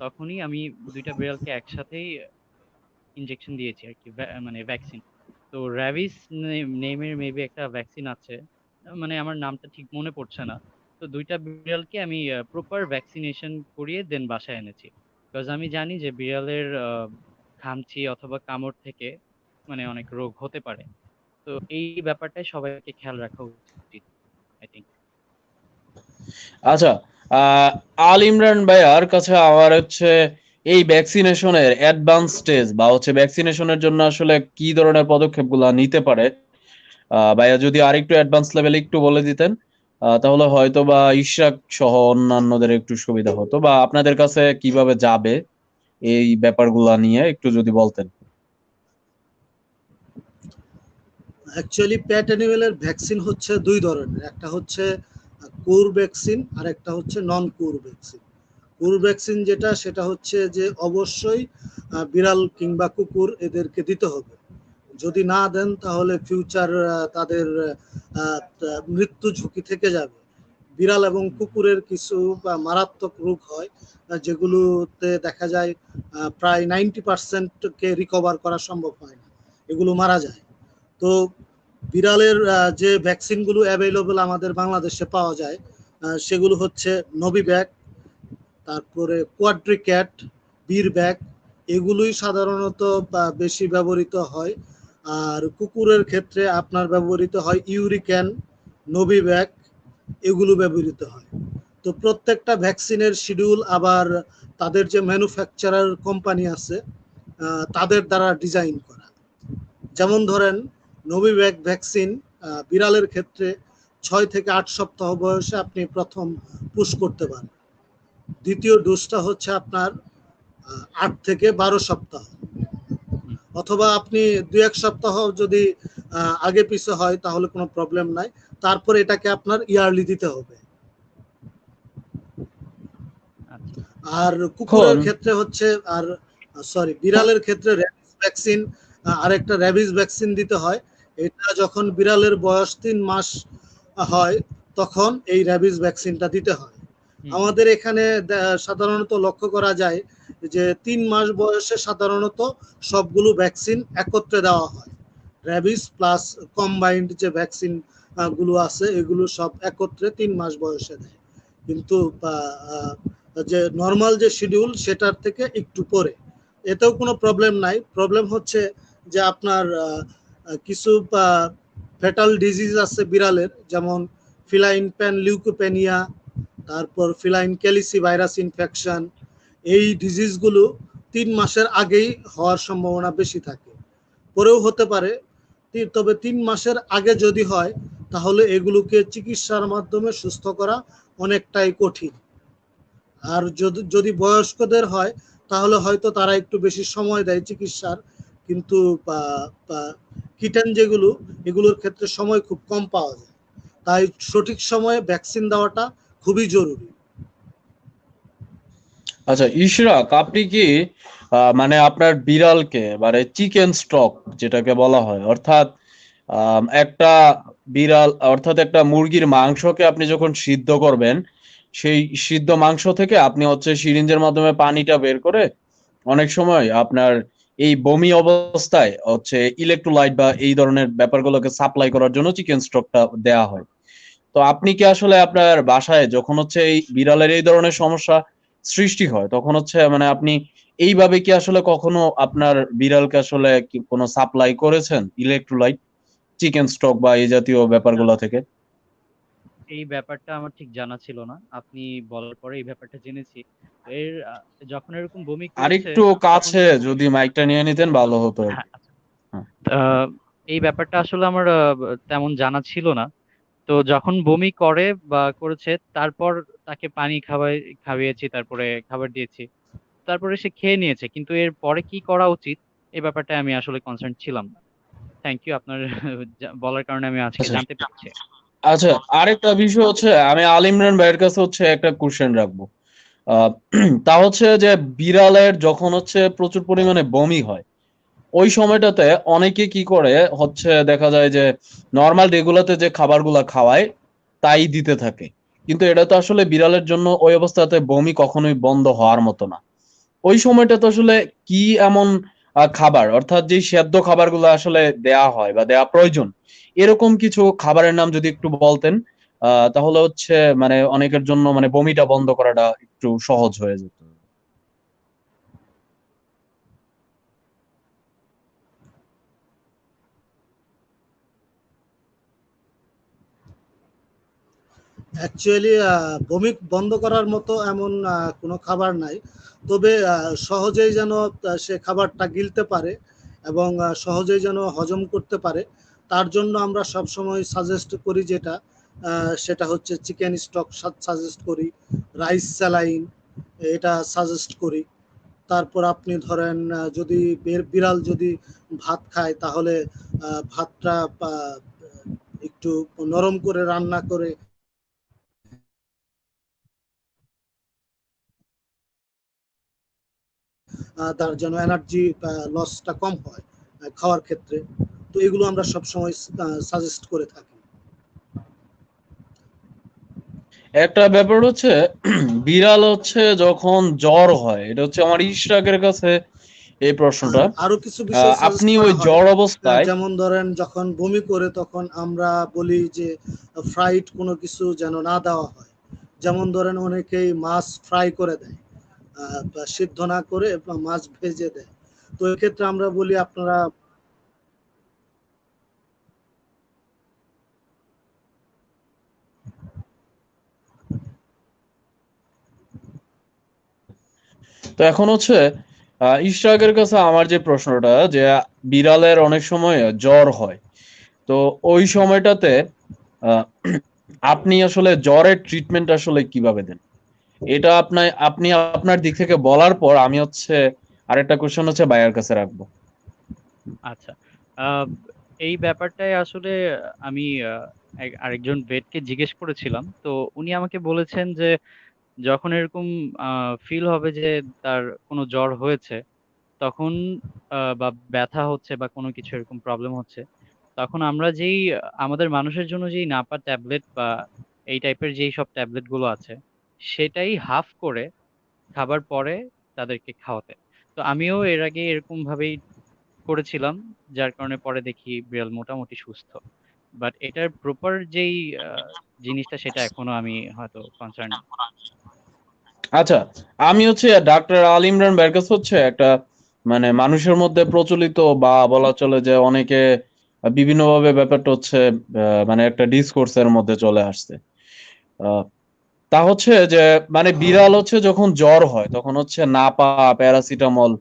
তখনই আমি ২ টা বিড়ালকে একসাথেই ইনজেকশন দিয়েছি আরকি। মানে ভ্যাকসিন। তো র‍্যাবিস নেমের মেবি একটা ভ্যাকসিন আছে। মানে আমার নামটা ঠিক মনে পড়ছে না। তো ২ টা বিড়ালকে আমি প্রপার ভ্যাকসিনেশন করিয়ে দেন বাসায় এনেছি। বিকজ আমি জানি যে বিড়ালের খামচি অথবা কামড় থেকে মানে অনেক রোগ হতে পারে। তো এই ব্যাপারটায় সবাইকে খেয়াল রাখা উচিত, আই থিংক। আচ্ছা, আহ আল ইমরান ভাইয়ার কাছে আমার হচ্ছে এই ভ্যাকসিনেশনের অ্যাডভান্স স্টেজ বা হচ্ছে ভ্যাকসিনেশনের জন্য আসলে কি ধরনের পদক্ষেপগুলো নিতে পারে, ভাইয়া যদি আরেকটু অ্যাডভান্স লেভেলে একটু বলে দিতেন, তাহলে হয়তো বা ইশরাক সহ অন্যান্যদের একটু সুবিধা হতো, বা আপনাদের কাছে কিভাবে যাবে এই ব্যাপারগুলা নিয়ে একটু যদি বলতেন। অ্যাকচুয়ালি প্যাট অ্যানিমেলের ভ্যাকসিন হচ্ছে ২ ধরনের, একটা হচ্ছে কোর ভ্যাকসিন আর একটা হচ্ছে নন কোর ভ্যাকসিন। কোর ভ্যাকসিন যেটা সেটা হচ্ছে যে অবশ্যই বিড়াল কিংবা কুকুর এদেরকে দিতে হবে। যদি না দেন তাহলে ফিউচার তাদের মৃত্যু ঝুঁকি থেকে যাবে। বিড়াল এবং কুকুরের কিছু মারাত্মক রোগ হয় যেগুলোতে দেখা যায় প্রায় 90%কে রিকভার করা সম্ভব হয় না, এগুলো মারা যায়। তো বিড়ালের যে ভ্যাকসিনগুলো অ্যাভেলেবল আমাদের বাংলাদেশে পাওয়া যায় সেগুলো হচ্ছে নবিভ্যাক, তারপরে কোয়াড্রিক্যাট, বীরব্যাক, এগুলোই সাধারণত বেশি ব্যবহৃত হয়। আর কুকুরের ক্ষেত্রে আপনার ব্যবহৃত হয় ইউরিক্যান, নবিভ্যাক, এগুলো ব্যবহৃত হয়। তো প্রত্যেকটা ভ্যাকসিনের শিডিউল আবার তাদের যে ম্যানুফ্যাকচারার কোম্পানি আছে তাদের দ্বারা ডিজাইন করা। যেমন ধরেন নবিভ্যাক ভ্যাকসিন বিড়ালের ক্ষেত্রে 6 থেকে 8 সপ্তাহ বয়সে আপনি প্রথম পুশ করতে পারেন। দ্বিতীয় ডোজটা হচ্ছে আপনার 8 থেকে 12 সপ্তাহ, অথবা আপনি 2-1 সপ্তাহ যদি আগে পিছে হয় তাহলে কোনো প্রবলেম নাই। তারপর এটাকে আপনার ইয়ারলি দিতে হবে। আর কুকুরের ক্ষেত্রে হচ্ছে বিড়ালের ক্ষেত্রে র্যাবিস ভ্যাকসিন, আরেকটা র্যাবিস ভ্যাকসিন দিতে হয়। এটা যখন বিড়ালের বয়স 3 মাস হয় তখন এই র্যাবিস ভ্যাকসিনটা দিতে হয়। আমাদের এখানে সাধারণত লক্ষ্য করা যায় যে 3 মাস বয়সে সাধারণত সবগুলো ভ্যাকসিন একত্রে দেওয়া হয়। র্যাবিস প্লাস কম্বাইন্ড যে ভ্যাকসিন গুলো আছে এগুলো সব একত্রে 3 মাস বয়সে দেয়। কিন্তু যে নর্মাল যে শিডিউল সেটার থেকে একটু পরে, এতেও কোনো প্রবলেম নাই। প্রবলেম হচ্ছে যে আপনার কিছু ফেটাল ডিজিজ আছে বিড়ালের, যেমন ফিলাইন প্যানলিউকোপেনিয়া, তারপর ফিলাইন ক্যালিসি ভাইরাস ইনফেকশন। এই ডিজিজগুলো 3 মাসের আগেই হওয়ার সম্ভাবনা বেশি থাকে, পরেও হতে পারে। তবে 3 মাসের আগে যদি হয় তাহলে এগুলোকে চিকিৎসার মাধ্যমে সুস্থ করা অনেকটাই কঠিন। আর যদি বয়স্কদের হয় তাহলে হয়তো তারা একটু বেশি সময় দেয় চিকিৎসার, কিন্তু কিটেন যেগুলো এগুলোর ক্ষেত্রে সময় খুব কম পাওয়া যায়। তাই সঠিক সময়ে ভ্যাকসিন দেওয়াটা খুবই জরুরি। আচ্ছা ইশরাক, আপনি কি মানে আপনার বিড়ালকে মানে চিকেন স্টক যেটাকে বলা হয়, অর্থাৎ একটা বিড়াল অর্থাৎ একটা মুরগির মাংসকে আপনি যখন সিদ্ধ করবেন, সেই সিদ্ধ মাংস থেকে আপনি হচ্ছে সিরিঞ্জের মাধ্যমে পানিটা বের করে অনেক সময় আপনার এই বমি অবস্থায় হচ্ছে ইলেকট্রোলাইট বা এই ধরনের ব্যাপারগুলোকে সাপ্লাই করার জন্য চিকেন স্টকটা দেয়া হয়। তো আপনি কি আসলে আপনার বাসায় যখন হচ্ছে এই বিড়ালের এই ধরনের সমস্যা সৃষ্টি হয় তখন হচ্ছে মানে আপনি এইভাবে কি আসলে কখনো আপনার বিড়ালকে আসলে কি কোনো সাপ্লাই করেছেন ইলেকট্রোলাইট, চিকেন স্টক বা এই জাতীয় ব্যাপারগুলো থেকে? এই ব্যাপারটা আমার ঠিক জানা ছিল না, আপনি বলার পরে এই ব্যাপারটা জেনেছি। এর যখন এরকম বমি করেছে আরেকটু তখন কাছে যদি মাইকটা নিয়ে নিতেন ভালো হতো আর হ্যাঁ, কি। আচ্ছা। হ্যাঁ। এই ব্যাপারটা আসলে আমার তেমন জানা ছিল না। তো যখন বমি করে বা করেছে তারপর তাকে পানি খাইয়েছি, তারপরে খাবার দিয়েছি, তারপরে সে খেয়ে নিয়েছে, কিন্তু এর পরে কি করা উচিত এই ব্যাপারটা আমি আসলে কনসার্ন ছিলাম না। থ্যাংক ইউ আপনার বলার কারণে আমি আজকে আচ্ছা জানতে পারছি। আচ্ছা, আরেকটা বিষয় হচ্ছে আমি আল ইমরান ভাইয়ের কাছে হচ্ছে একটা কোশ্চেন রাখবো। আহ, তা হচ্ছে যে বিড়ালের যখন হচ্ছে প্রচুর পরিমাণে বমি হয় ওই সময়টাতে অনেকে কি করে হচ্ছে দেখা যায় যে নর্মাল রেগুলাতে যে খাবারগুলা খাওয়ায় তাই দিতে থাকে, কিন্তু এটা তো আসলে বিড়ালের জন্য ওই অবস্থাতে বমি কখনোই বন্ধ হওয়ার মতো না। ওই সময়টা তো আসলে কি এমন খাবার অর্থাৎ যে সেদ্ধ খাবারগুলো আসলে দেয়া হয় বা দেয়া প্রয়োজন, এরকম কিছু খাবারের নাম যদি একটু বলতেন তাহলে হচ্ছে মানে অনেকের জন্য মানে বমিটা বন্ধ করাটা একটু সহজ হয়ে যেত। অ্যাকচুয়ালি বমি বন্ধ করার মতো এমন কোনো খাবার নাই। তবে সহজেই যেন সে খাবারটা গিলতে পারে এবং সহজেই যেন হজম করতে পারে, তার জন্য আমরা সবসময় সাজেস্ট করি যেটা সেটা হচ্ছে চিকেন স্টক সাজেস্ট করি, রাইস স্যালাইন এটা সাজেস্ট করি। তারপর আপনি ধরেন যদি বিড়াল যদি ভাত খায় তাহলে ভাতটা একটু নরম করে রান্না করে তার যেন এনার্জি লসটা কম হয় খাওয়ার ক্ষেত্রে। তো এগুলো আমরা সবসময় সাজেস্ট করে থাকি। একটা ব্যাপার হচ্ছে বিড়াল হচ্ছে যখন জ্বর হয়, এটা হচ্ছে আমার ইশরাকের কাছে এই প্রশ্নটা। আরো কিছু বিষয় সাজেস্ট আপনি ওই করা হয়, জ্বর অবস্থায় যেমন ধরেন যখন বমি করে তখন আমরা বলি যে ফ্রাইড কোনো কিছু যেন না দেওয়া হয়। যেমন ধরেন অনেকেই মাছ ফ্রাই করে দেয়, বা সিদ্ধ না করে বা মাছ ভেজে দেয়। তো এক্ষেত্রে আমরা বলি আপনারা তো এখন হচ্ছে ইশরাকের কাছে আমার যে প্রশ্নটা, যে বিড়ালের অনেক সময় জ্বর হয়, তো ওই সময়টাতে আহ, আপনি আসলে জ্বরের ট্রিটমেন্ট আসলে কিভাবে দেন? এটা আপনি আপনার দিক থেকে বলার পর আমি হচ্ছে আরেকটা কোশ্চেন হচ্ছে ভাইয়ার কাছে রাখবো। আচ্ছা। আহ, এই ব্যাপারটায় আসলে আমি আরেকজন ভেটকে জিজ্ঞেস করেছিলাম, তো উনি আমাকে বলেছেন যে যখন এরকম ফিল হবে যে তার কোনো জ্বর হয়েছে, তখন বা ব্যথা হচ্ছে বা কোনো কিছু এরকম প্রবলেম হচ্ছে, তখন আমরা আমাদের মানুষের জন্য যেই নাপা ট্যাবলেট বা এই টাইপের যেই সব ট্যাবলেট গুলো আছে, সেটাই হাফ করে খাবার পরে তাদেরকে খাওয়াতে। তো আমিও এর আগে এরকম ভাবেই করেছিলাম, যার কারণে পরে দেখি বিড়াল মোটামুটি সুস্থ। বাট এটার প্রপার যেই আহ, জিনিসটা, সেটা এখনো আমি হয়তো কনসার্ন। আচ্ছা, আমি হচ্ছে ডাক্তার আল ইমরান ভাইয়ের কাছে হচ্ছে একটা মানে মানুষের মধ্যে প্রচলিত বা বলা চলে যে অনেকে বিভিন্নভাবে ব্যাপারটা হচ্ছে মানে একটা ডিসকোর্সের মধ্যে চলে আসছে। আহ, তা হচ্ছে যে মানে বিড়াল হচ্ছে যখন জ্বর হয় তখন হচ্ছে নাপা, প্যারাসিটামল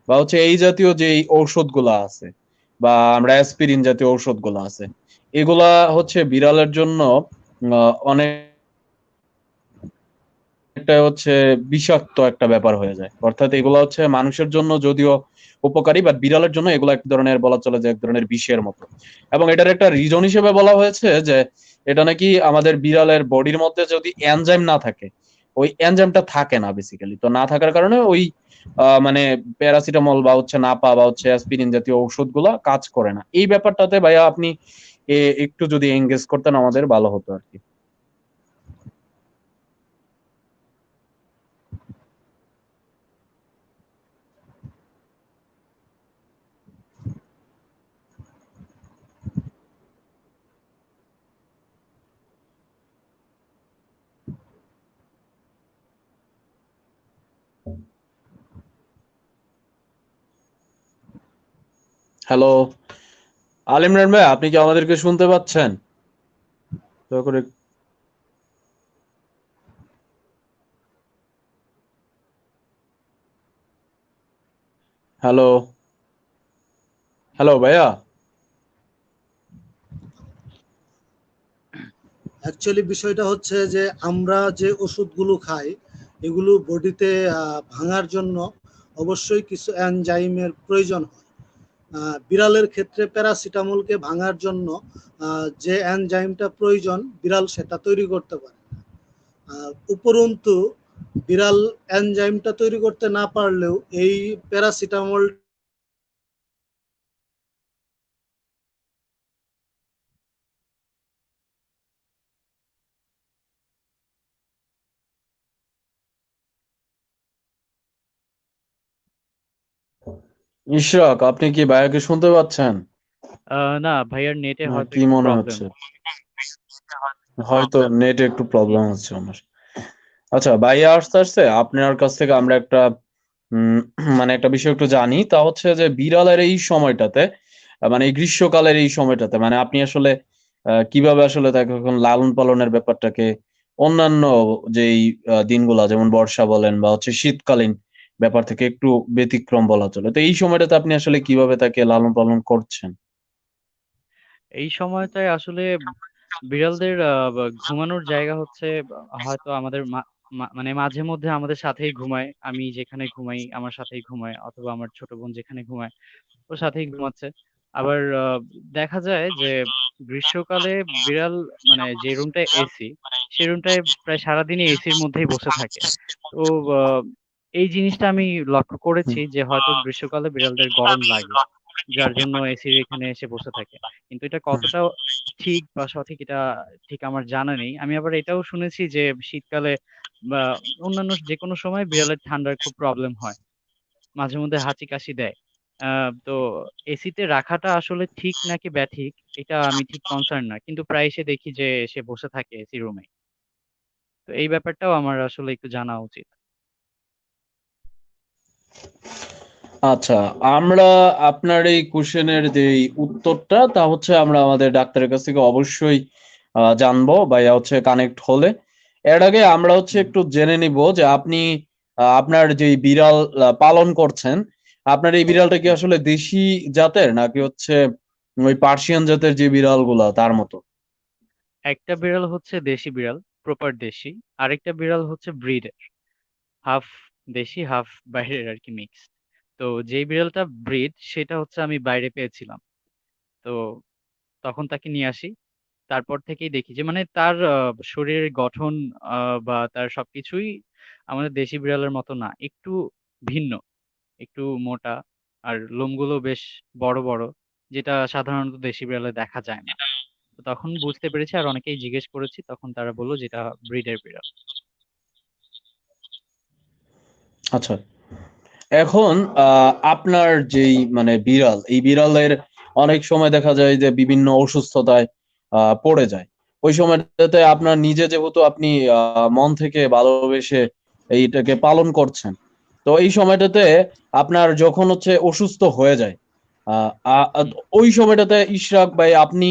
বা হচ্ছে এই জাতীয় যে ঔষধগুলা আছে, বা আমরা অ্যাসপিরিন জাতীয় ঔষধগুলো আছে, এগুলা হচ্ছে বিড়ালের জন্য অনেক একটা হচ্ছে বিষাক্ত একটা ব্যাপার হয়ে যায়। অর্থাৎ এগুলো হচ্ছে মানুষের জন্য যদিও উপকারী, বাট বিড়ালের জন্য এগুলো এক ধরনের বলা চলে যে এক ধরনের বিষের মতো। এবং এটার একটা রিজন হিসেবে বলা হয়েছে যে এটা নাকি আমাদের বিড়ালের বডির মধ্যে যদি এনজাইম না থাকে, ওই এনজাইমটা থাকে না বেসিক্যালি, তো না থাকার কারণে ওই মানে প্যারাসিটামল বা হচ্ছে নাপা বা হচ্ছে অ্যাসপিরিন জাতীয় ঔষধগুলো কাজ করে না। এই ব্যাপারটাতে ভাইয়া আপনি একটু যদি এঙ্গেজ করতেন আমাদের ভালো হতো আর কি। হ্যালো আল ইমরান ভাই, আপনি কি আমাদেরকে শুনতে পাচ্ছেন? দয়া করে। হ্যালো, হ্যালো ভাইয়া। অ্যাকচুয়ালি বিষয়টা হচ্ছে যে আমরা যে ওষুধগুলো খাই এগুলো বডিতে ভাঙার জন্য অবশ্যই কিছু এনজাইমের প্রয়োজন হয়। বিড়ালের ক্ষেত্রে প্যারাসিটামলকে ভাঙার জন্য যে এনজাইমটা প্রয়োজন বিড়াল সেটা তৈরি করতে পারে। উপরন্তু বিড়াল এনজাইমটা তৈরি করতে না পারলেও এই প্যারাসিটামল ইশরাক, আপনি কি ভাইয়াকে শুনতে পাচ্ছেন? না, ভাইয়ার নেটে না, হয়তো কি একটু মনে প্রবলেম। হচ্ছে? হয়তো নেটে একটু জি প্রবলেম জি। হচ্ছে আমার। আচ্ছা ভাইয়া আসতে আসতে আপনার কাছ থেকে আমরা একটা উম, মানে একটা বিষয় একটু জানি, তা হচ্ছে যে বিড়ালের এই সময়টাতে মানে এই গ্রীষ্মকালের এই সময়টাতে মানে আপনি আসলে কিভাবে আসলে তাকে এখন লালন পালনের ব্যাপারটাকে অন্যান্য যেই দিনগুলা যেমন বর্ষা বলেন বা হচ্ছে শীতকালীন ব্যাপার থেকে একটু ব্যতিক্রম বলা চলে, তো এই সময়টাতে আপনি আসলে কিভাবে তাকে লালন পালন করছেন? এই সময়টায় আসলে বিড়ালদের ঘুমানোর জায়গা হচ্ছে হয়তো আমাদের মানে মাঝে মধ্যে আমাদের সাথেই ঘুমায়। আমি যেখানে ঘুমাই আমার সাথেই ঘুমায়, অথবা আমার ছোট বোন যেখানে ঘুমায় ওর সাথেই ঘুমাচ্ছে। আবার দেখা যায় যে গ্রীষ্মকালে বিড়াল মানে যে রুমটায় এসি, সেই রুমটায় প্রায় সারাদিনই এসির মধ্যেই বসে থাকে। তো আহ, এই জিনিসটা আমি লক্ষ্য করেছি যে হয়তো গ্রীষ্মকালে বিড়ালদের গরম লাগে। যার জন্য এসির এখানে এসে বসে থাকে। কিন্তু এটা কতটা ঠিক বা সঠিক এটা ঠিক আমার জানা নেই। আমি আবার এটাও শুনেছি যে শীতকালে বা অন্যান্য যেকোনো সময় বিড়ালের ঠান্ডার খুব প্রবলেম হয়। মাঝে মধ্যে হাঁচি কাশি দেয়। তো এসিতে রাখাটা আসলে ঠিক নাকি ব্যাঠিক এটা আমি ঠিক কনসার্ন না। কিন্তু প্রায় এসে দেখি যে সে বসে থাকে এসি রুমে। তো এই ব্যাপারটাও আমার আসলে একটু জানা উচিত। আচ্ছা, আমরা আপনার এই কোশ্চেনের যে উত্তরটা তা হচ্ছে আমরা আমাদের ডাক্তারের কাছ থেকে অবশ্যই জানবো বা হচ্ছে কানেক্ট হলে। এর আগে আমরা হচ্ছে হুম। একটু জেনে নিব যে আপনি আপনার যে বিড়াল পালন করছেন, আপনার এই বিড়ালটা কি হুম। আসলে দেশি জাতের নাকি হচ্ছে ওই পার্সিয়ান জাতের যে বিড়ালগুলা তার মতো? একটা বিড়াল হচ্ছে দেশি বিড়াল, প্রপার দেশি। আরেকটা বিড়াল হচ্ছে ব্রিডের। হাফ দেশি, হাফ বাইরের আরকি মিক্সড। তো যেই বিড়ালটা ব্রিড সেটা হচ্ছে আমি বাইরে পেয়েছিলাম। তো তখন তাকে নিয়ে আসি। তারপর থেকেই দেখি যে মানে তার শরীরের গঠন বা তার সবকিছুই আমাদের দেশি বিড়ালের মতো না। একটু ভিন্ন, একটু মোটা আর লোমগুলো বেশ বড়, বড় যেটা সাধারণত দেশি বিড়ালে দেখা যায় না। তো তখন বুঝতে পেরেছি আর অনেকেই জিজ্ঞেস করেছি তখন তারা বলল যে এটা ব্রিডের বিড়াল। আচ্ছা, এখন আপনার যেই মানে বিড়াল, এই বিড়ালের অনেক সময় দেখা যায় যে বিভিন্ন অসুস্থতায় পড়ে যায়। ওই সময়টাতে আপনার নিজে যেহেতু আপনি মন থেকে ভালোবেসে এইটাকে পালন করছেন। তো এই সময়টাতে আপনার যখন হচ্ছে অসুস্থ হয়ে যায়, আ আ আদ হুম। ওই সময়টাতে ইশরাক ভাই আপনি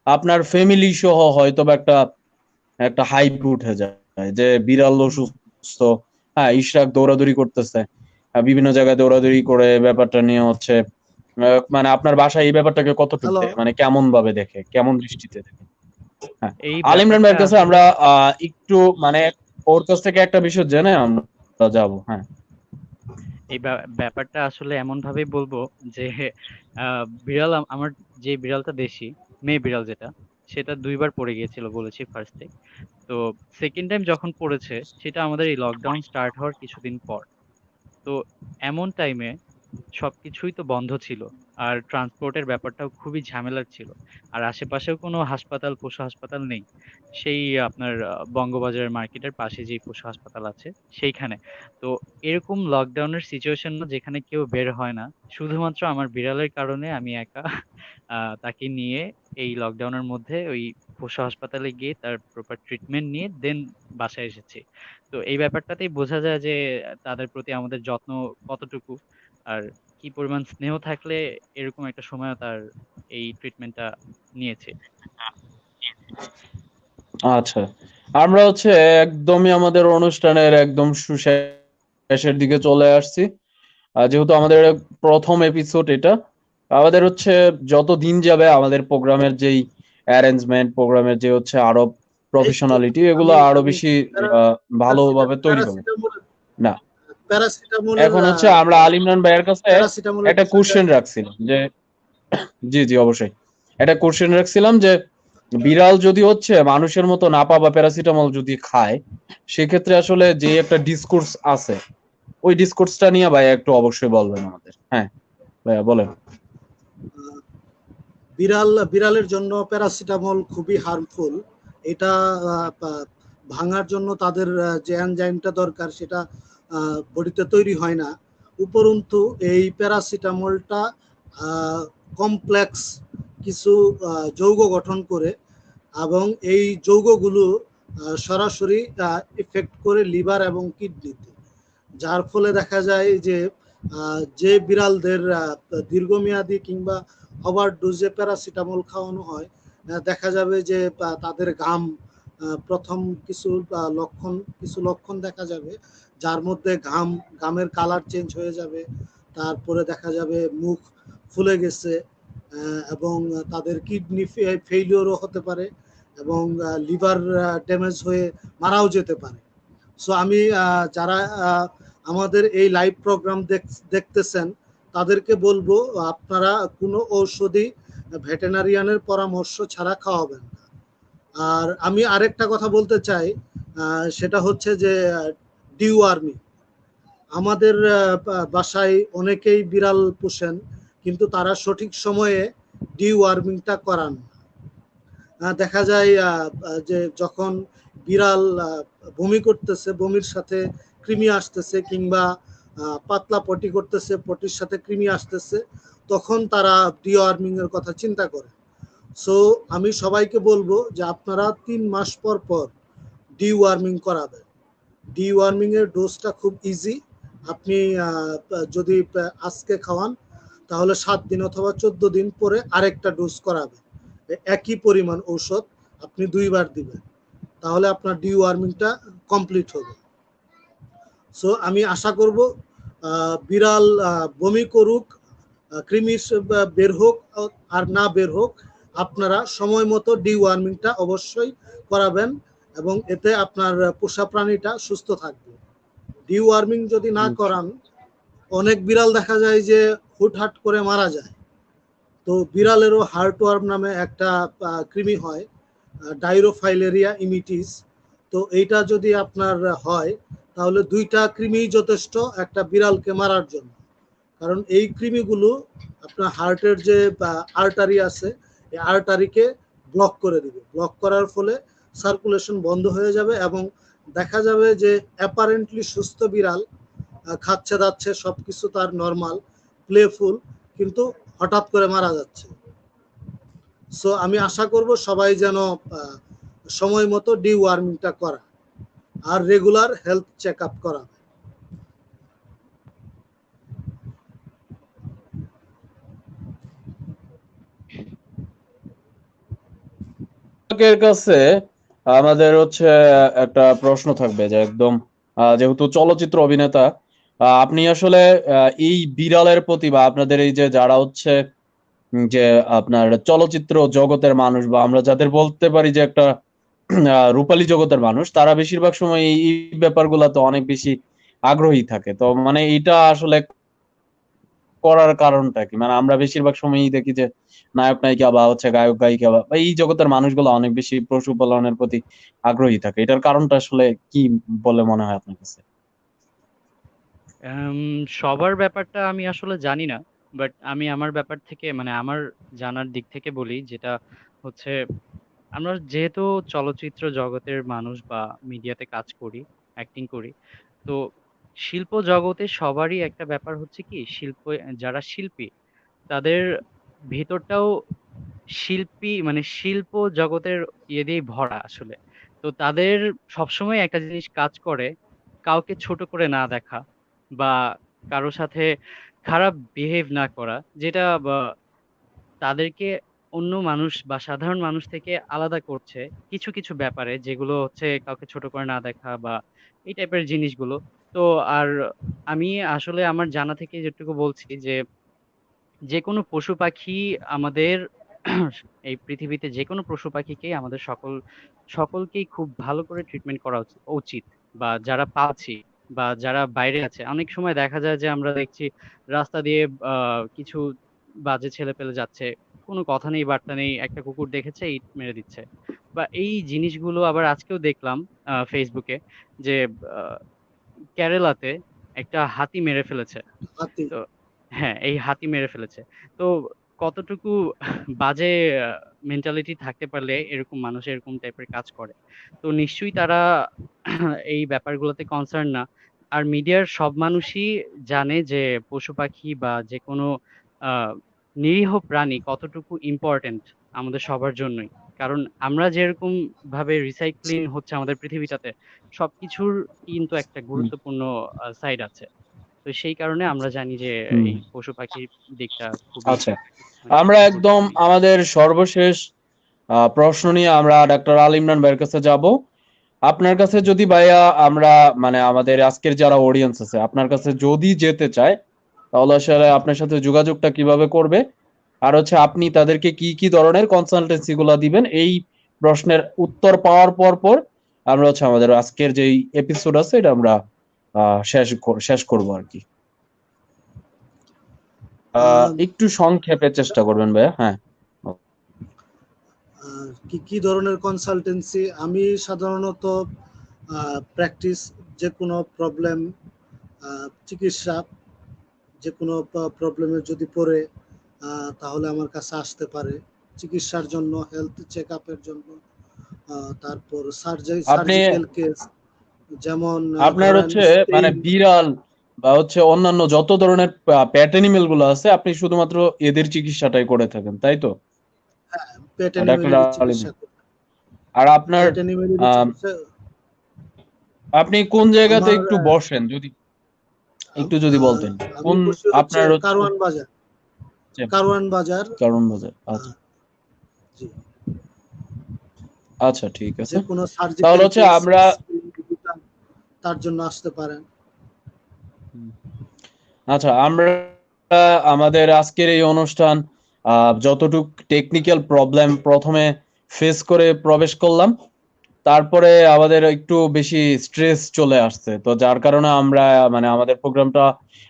আপনার ফ্যামিলি সহ হয়তোবা একটা একটা হাইপ উঠে যায় যে বিড়াল অসুস্থ। হ্যাঁ, ইশরাক দৌড়াদৌড়ি করতেছে। বিভিন্ন জায়গায় দৌড়াদৌড়ি করে ব্যাপারটা নিয়ে হচ্ছে মানে আপনার বাসায় এই ব্যাপারটাকে কতটুক হ্যালো। মানে কেমন ভাবে দেখে? কেমন দৃষ্টিতে দেখে? হ্যাঁ। এই আল ইমরান ব্যাপারটা ভাইয়ের কাছে আসলে আমরা একটু মানে ওর কাছ থেকে একটা বিষয় জেনে আমরা যাবো। হ্যাঁ। এই ব্যাপারটা আসলে এমন ভাবেই বলবো যে বিড়াল আমার যে বিড়ালটা দেশি মেয়ে বিড়াল যেটা সেটা ২ বার পড়ে গিয়েছিল বলেছি ফার্স্টে। তো সেকেন্ড টাইম যখন পড়েছে সেটা আমাদের এই লকডাউন স্টার্ট হওয়ার কিছুদিন পর। তো এমন টাইমে সবকিছুই তো বন্ধ ছিল। আর ট্রান্সপোর্টের ব্যাপারটাও খুবই ঝামেলার ছিল। আর আশেপাশেও কোনো হাসপাতাল, পশু হাসপাতাল নেই। সেই আপনার বঙ্গবাজার মার্কেটের পাশে যেই পশু হাসপাতাল আছে সেইখানে। তো এরকম লকডাউনের সিচুয়েশন যেখানে কেউ বের হয় না। শুধুমাত্র আমার বিড়ালের কারণে আমি একা তাকে নিয়ে এই লকডাউনের মধ্যে ওই পশু হাসপাতালে গিয়ে তার প্রপার ট্রিটমেন্ট নিয়ে দেন বাসায় এসেছি। তো এই ব্যাপারটাতেই বোঝা যায় যে তাদের প্রতি আমাদের যত্ন কতটুকু আর কি পরিমাণ স্নেহ থাকলে এরকম একটা সময়ও তার এই ট্রিটমেন্টটা নিয়েছে। আচ্ছা। আমরা হচ্ছে একদমই আমাদের অনুষ্ঠানের একদম শেষের দিকে চলে আসছি। যেহেতু আমাদের ১ম এপিসোড এটা, আমাদের হচ্ছে যত দিন যাবে আমাদের প্রোগ্রামের যেই অ্যারেঞ্জমেন্ট, প্রোগ্রামের যে হচ্ছে আরো এই তো প্রফেশনালিটি এগুলো আমি আরো আমি বেশি ভালোভাবে তৈরি হবে। প্যারাসিটামল না, প্যারাসিটামলের এখন হচ্ছে আমরা আল ইমরান ভাইয়ের কাছে প্যারাসিটামলের একটা বিষয়টা কোশ্চেন রাখছিলাম যে জি, জি অবশ্যই। একটা কোশ্চেন রাখছিলাম যে বিড়াল যদি হচ্ছে মানুষের মতো নাপা বা প্যারাসিটামল যদি খায়, সেক্ষেত্রে আসলে যে একটা ডিসকোর্স আছে, ওই ডিসকোর্সটা নিয়ে ভাইয়া একটু অবশ্যই বলবেন আমাদের। হ্যাঁ, ভাইয়া বলেন। আহ, বিড়ালের জন্য প্যারাসিটামল খুবই হার্মফুল। এটা ভাঙার জন্য তাদের যে এনজাইমটা দরকার সেটা বডিতে তৈরি হয় না। উপরন্তু এই প্যারাসিটামলটা কমপ্লেক্স কিছু যৌগ গঠন করে এবং এই যৌগগুলো সরাসরি ইফেক্ট করে লিভার এবং কিডনিতে, যার ফলে দেখা যায় যে যে বিড়ালদের দীর্ঘমেয়াদী কিংবা ওভার ডোজে প্যারাসিটামল খাওয়ানো হয়, দেখা যাবে যে তাদের ঘাম প্রথম কিছু লক্ষণ দেখা যাবে, যার মধ্যে ঘামের কালার চেঞ্জ হয়ে যাবে। তারপরে দেখা যাবে মুখ ফুলে গেছে এবং তাদের কিডনি ফেইলিওরও হতে পারে এবং লিভার ড্যামেজ হয়ে মারাও যেতে পারে। সো আমি যারা আমাদের এই লাইভ প্রোগ্রাম দেখতেছেন তাদেরকে বলবো আপনারা কোনো ঔষধি ভেটেরিনারিয়ানের পরামর্শ ছাড়া খাওয়াবেন না। আর আমি আরেকটা কথা বলতে চাই, সেটা হচ্ছে যে ডিওয়ার্মিং। আমাদের বাসায় অনেকেই বিড়াল পোষেন কিন্তু তারা সঠিক সময়ে ডিওয়ার্মিংটা করান না। দেখা যায় যে যখন বিড়াল বমি করতেছে, বমির সাথে কৃমি আসতেছে, কিংবা পাতলা পটি করতেছে, পটির সাথে কৃমি আসতেছে, তখন তারা ডিওয়ার্মিং এর কথা চিন্তা করে। সো আমি সবাইকে বলবো যে আপনারা 3 মাস পর পর ডিওয়ার্মিং করাবেন। ডিওয়ার্মিং এর ডোজটা খুব ইজি। আপনি যদি আজকে খাওয়ান, তাহলে 7 দিন অথবা 14 দিন পরে আরেকটা ডোজ করাবেন। একই পরিমাণ ঔষধ আপনি 2বার দিবেন, তাহলে আপনার ডিওয়ার্মিংটা কমপ্লিট হবে। সো আমি আশা করব বিড়াল বমি করুক, কৃমি বের হোক আর না বের হোক, আপনারা সময় মতো ডিওয়ার্মিংটা অবশ্যই করাবেন, এবং এতে আপনার পোষা প্রাণীটা সুস্থ থাকবে। ডিওয়ার্মিং যদি না করান, অনেক বিড়াল দেখা যায় যে হুটহাট করে মারা যায়। তো বিড়ালেরও হার্টওয়ার্ম নামে একটা কৃমি হয়, ডাইরোফাইলেরিয়া ইমিটিস। তো এইটা যদি আপনার হয়, তাহলে 2টা কৃমি যথেষ্ট একটা বিড়ালকে মারার জন্য। কারণ এই কৃমিগুলো আপনার হার্টের যে আর্টারি আছে, এই আর্টারিকে ব্লক করে দিবে। ব্লক করার ফলে সার্কুলেশন বন্ধ হয়ে যাবে, এবং দেখা যাবে যে অ্যাপারেন্টলি সুস্থ বিড়াল খাচ্ছে দাচ্ছে, সবকিছু তার নর্মাল, প্লেফুল, কিন্তু হঠাৎ করে মারা যাচ্ছে। সো আমি আশা করব সবাই যেন সময় মতো ডিওয়ার্মিংটা করা আর রেগুলার হেলথ চেক আপ করা। এর কাছে আমাদের হচ্ছে একটা প্রশ্ন থাকবে যে একদম যেহেতু চলচ্চিত্র অভিনেতা, আপনি আসলে এই বিড়ালের প্রতি বা আপনাদের এই যে যারা হচ্ছে যে আপনার চলচ্চিত্র জগতের মানুষ, বা আমরা যাদের বলতে পারি যে একটা রূপালী জগতের মানুষ, তারা বেশিরভাগ সময় এই ব্যাপারগুলোতে অনেক বেশি আগ্রহী থাকে। তো মানে এটা আসলে করার কারণটা কি? মানে আমরা বেশিরভাগ সময়ই দেখি যে নায়ক নায়িকা বা হচ্ছে গায়ক গায়িকা বা এই জগতের মানুষগুলো অনেক বেশি পশুপালনের প্রতি আগ্রহী থাকে। এটার কারণটা আসলে কি বলে মনে হয় আপনার কাছে? সবার ব্যাপারটা আমি আসলে জানি না, বাট আমি আমার ব্যাপার থেকে মানে আমার জানার দিক থেকে বলি, যেটা হচ্ছে আমরা যেহেতু চলচ্চিত্র জগতের মানুষ বা মিডিয়াতে কাজ করি, অ্যাক্টিং করি, তো শিল্প জগতে সবারই একটা ব্যাপার হচ্ছে কি, যারা শিল্পী তাদের ভেতরটাও শিল্পী মানে শিল্প জগতের দিয়েই ভরা আসলে। তো তাদের সবসময় একটা জিনিস কাজ করে, কাউকে ছোট করে না দেখা বা কারো সাথে খারাপ বিহেভ না করা, যেটা বা তাদেরকে অন্য মানুষ বা সাধারণ মানুষ থেকে আলাদা করছে কিছু কিছু ব্যাপারে, যেগুলো হচ্ছে কাউকে ছোট করে না দেখা বা এই টাইপের জিনিসগুলো। তো আর আমি আসলে আমার জানা থেকে যেটুকু বলছি যে যে কোনো পশু পাখি আমাদের এই পৃথিবীতে যে কোনো পশু পাখিকেই আমাদের সকলকেই খুব ভালো করে ট্রিটমেন্ট করা উচিত। বা যারা পালছি বা যারা বাইরে আছে, অনেক সময় দেখা যায় যে আমরা দেখছি রাস্তা দিয়ে কিছু বাজে ছেলে পেলে যাচ্ছে, কোনো কথা নেই বার্তা নেই, একটা কুকুর দেখেছে ইট মেরে দিচ্ছে। বা এই জিনিসগুলো আবার আজকেও দেখলাম ফেসবুকে যে আহ, কেরালাতে একটা হাতি মেরে ফেলেছে। হাতি। তো হ্যাঁ, এই হাতি মেরে ফেলেছে। তো কতটুকু বাজে মেন্টালিটি থাকতে পারলে এরকম মানুষ এরকম টাইপের কাজ করে। তো নিশ্চয়ই তারা এই ব্যাপারগুলোতে কনসার্ন না। আর মিডিয়ার সব মানুষই জানে যে পশু পাখি বা যে কোনো আহ নিরীহ প্রাণী কতটুকু ইম্পর্টেন্ট আমাদের সবার জন্যই। কারণ আমরা যেরকম ভাবে রিসাইক্লিং হচ্ছে আমাদের পৃথিবীটাতে, সবকিছুর কিন্তু একটা হুম। গুরুত্বপূর্ণ সাইড আছে। তো সেই কারণে আমরা জানি যে হুম। এই পশু পাখির দিকটা খুবই আচ্ছা, মানে আমরা একদম গুরুত্বপূর্ণ। আমাদের সর্বশেষ প্রশ্ন নিয়ে আমরা ডাক্তার আল ইমরান ভাইয়ের কাছে যাব। আপনার কাছে যদি ভাইয়া আমরা মানে আমাদের আজকের যারা অডিয়েন্স আছে আপনার কাছে যদি যেতে চায়, তাহলে আসলে আপনার সাথে যোগাযোগটা কিভাবে করবে, আর হচ্ছে আপনি তাদেরকে কি কি ধরনের কনসালটেন্সি গুলা দিবেন, এই প্রশ্নের উত্তর পাওয়ার পর পর আমরা হচ্ছে আমাদের আজকের যে এপিসোড আছে এটা আমরা শেষ করব আর কি। একটু সংক্ষেপে চেষ্টা করবেন ভাইয়া। হ্যাঁ। কি কি ধরনের কনসালটেন্সি? আমি সাধারণত প্র্যাকটিস, যে কোনো প্রবলেম, চিকিৎসা, যে কোনো প্রবলেমে যদি পড়ে তাহলে আমার কাছে আসতে পারে চিকিৎসার জন্য, হেলথ চেক আপের জন্য। তারপর আপনি সার্জিক্যাল কেস, যেমন আপনার ধরেন হচ্ছে মানে স্পেন। বিড়াল বা হচ্ছে অন্যান্য যত ধরনের প্যাট অ্যানিমেল গুলো আছে আপনি শুধুমাত্র এদের চিকিৎসাটাই করে থাকেন, তাই তো? হ্যাঁ, পেট ডাক্তার অ্যানিমেলের আলিম, চিকিৎসা করি। আর আপনার পেট অ্যানিমেলের আহ, চিকিৎসা আপনি কোন জায়গাতে আমার একটু বসেন যদি বলতেন আমি কোন বসি হচ্ছে আপনার হচ্ছে কারওয়ান বাজার। কারওয়ান বাজার। কারণ বাজার? আচ্ছা, আহ, জি। আচ্ছা, ঠিক আছে। যে কোনো তাহলে সার্জিক্যাল হচ্ছে কেস, আমরা তার জন্য আসতে পারেন। আচ্ছা, আমরা আমাদের আজকের এই অনুষ্ঠান যতটুক টেকনিক্যাল প্রবলেম প্রথমে ফেস করে প্রবেশ করলাম, তারপরে আমাদের একটু বেশি স্ট্রেস চলে আসছে, তো যার কারণে আমরা মানে আমাদের প্রোগ্রামটা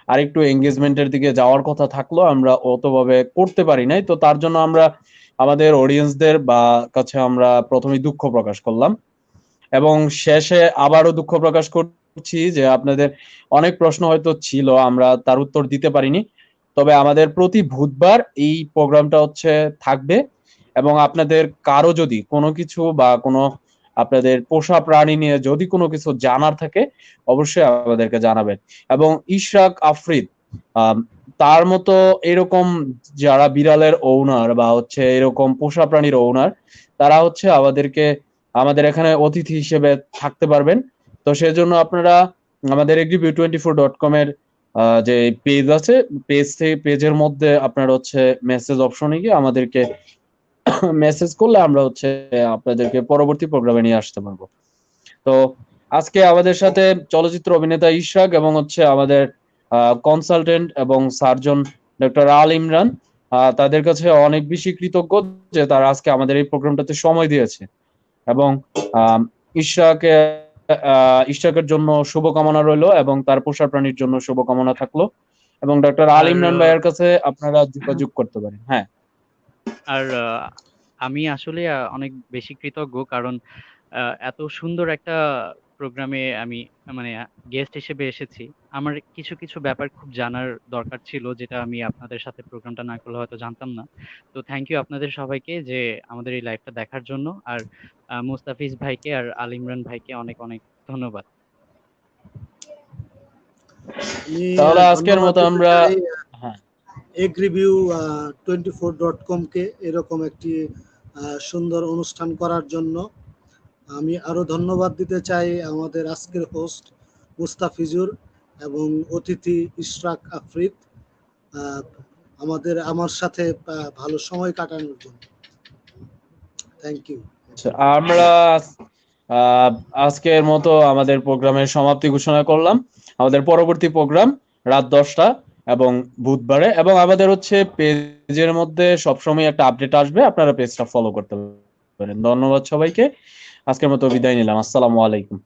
আরেকটু এঙ্গেজমেন্টের দিকে যাওয়ার কথা থাকলো, আমরা অতভাবে করতে পারি নাই। তো তার জন্য আমরা আমাদের অডিয়েন্সদের বা কাছে আমরা প্রথমে দুঃখ প্রকাশ করলাম, এবং শেষে আবারও দুঃখ প্রকাশ করছি যে আপনাদের অনেক প্রশ্ন হয়তো ছিল, আমরা তার উত্তর দিতে পারিনি। তবে আমাদের প্রতি বুধবার এই প্রোগ্রামটা হচ্ছে থাকবে, এবং আপনাদের কারো যদি কোনো কিছু বা কোনো আপনাদের পোষা প্রাণী নিয়ে যদি কোনো কিছু জানার থাকে অবশ্যই আমাদেরকে জানাবেন। এবং ইশরাক আফরিদ আম, তার মতো এরকম যারা বিড়ালের ওনার বা হচ্ছে এরকম পোষা প্রাণীর ওনার, তারা হচ্ছে আমাদের এখানে অতিথি হিসেবে থাকতে পারবেন। তো সেজন্য আপনারা আমাদের agribee24.com এর যে পেজ আছে, পেজের মধ্যে আপনার হচ্ছে মেসেজ অপশনে গিয়ে আমাদেরকে মেসেজ করলে আমরা হচ্ছে আপনাদেরকে পরবর্তী প্রোগ্রামে নিয়ে আসতে পারবো। তো আজকে আমাদের সাথে চলচ্চিত্র অভিনেতা ইশরাক এবং হচ্ছে আমাদের কনসালটেন্ট এবং সার্জন ডক্টর আল ইমরান, তাদের কাছে অনেক বেশি কৃতজ্ঞ যে তারা আজকে আমাদের এই প্রোগ্রামটাতে সময় দিয়েছে। এবং আহ ইশরাকে ইশরাকের জন্য শুভকামনা রইলো এবং তার পোষা প্রাণীর জন্য শুভকামনা থাকলো। এবং ডক্টর আল আর ইমরান ভাইয়ের কাছে আপনারা যোগাযোগ করতে পারেন। হ্যাঁ, আর আমি আসলে অনেক বেশি কৃতজ্ঞ, কারণ এত সুন্দর একটা প্রোগ্রামে আমি মানে গেস্ট হিসেবে এসেছি। আমার কিছু কিছু ব্যাপার খুব জানার দরকার ছিল, যেটা আমি আপনাদের সাথে প্রোগ্রামটা না করলে হয়তো জানতাম না। তো থ্যাংক ইউ আপনাদের সবাইকে যে আমাদের এই লাইভটা দেখার জন্য। আর মুস্তাফিজ ভাইকে আর আল ইমরান ভাইকে অনেক অনেক ধন্যবাদ। আমি তাহলে আজকের ধন্যবাদ মতো দিতে আমরা চাই হ্যাঁ agriview24.com কে এরকম একটি সুন্দর অনুষ্ঠান করার জন্য। আমি আরো ধন্যবাদ দিতে চাই আমাদের আজকের হোস্ট মুস্তাফিজুর এবং অতিথি ইশরাক আফরিদ, আহ, আমার সাথে ভালো সময় কাটানোর জন্য। Thank you. আচ্ছা, আমরা আহ, আজকের মতো আমাদের প্রোগ্রামের সমাপ্তি ঘোষণা করলাম। আমাদের পরবর্তী প্রোগ্রাম রাত 10টা এবং বুধবারে, এবং আমাদের হচ্ছে পেজের মধ্যে সবসময় একটা আপডেট আসবে, আপনারা পেজটা ফলো করতে পারেন। ধন্যবাদ সবাইকে, আজকের মতো বিদায় নিলাম। আসসালামু আলাইকুম।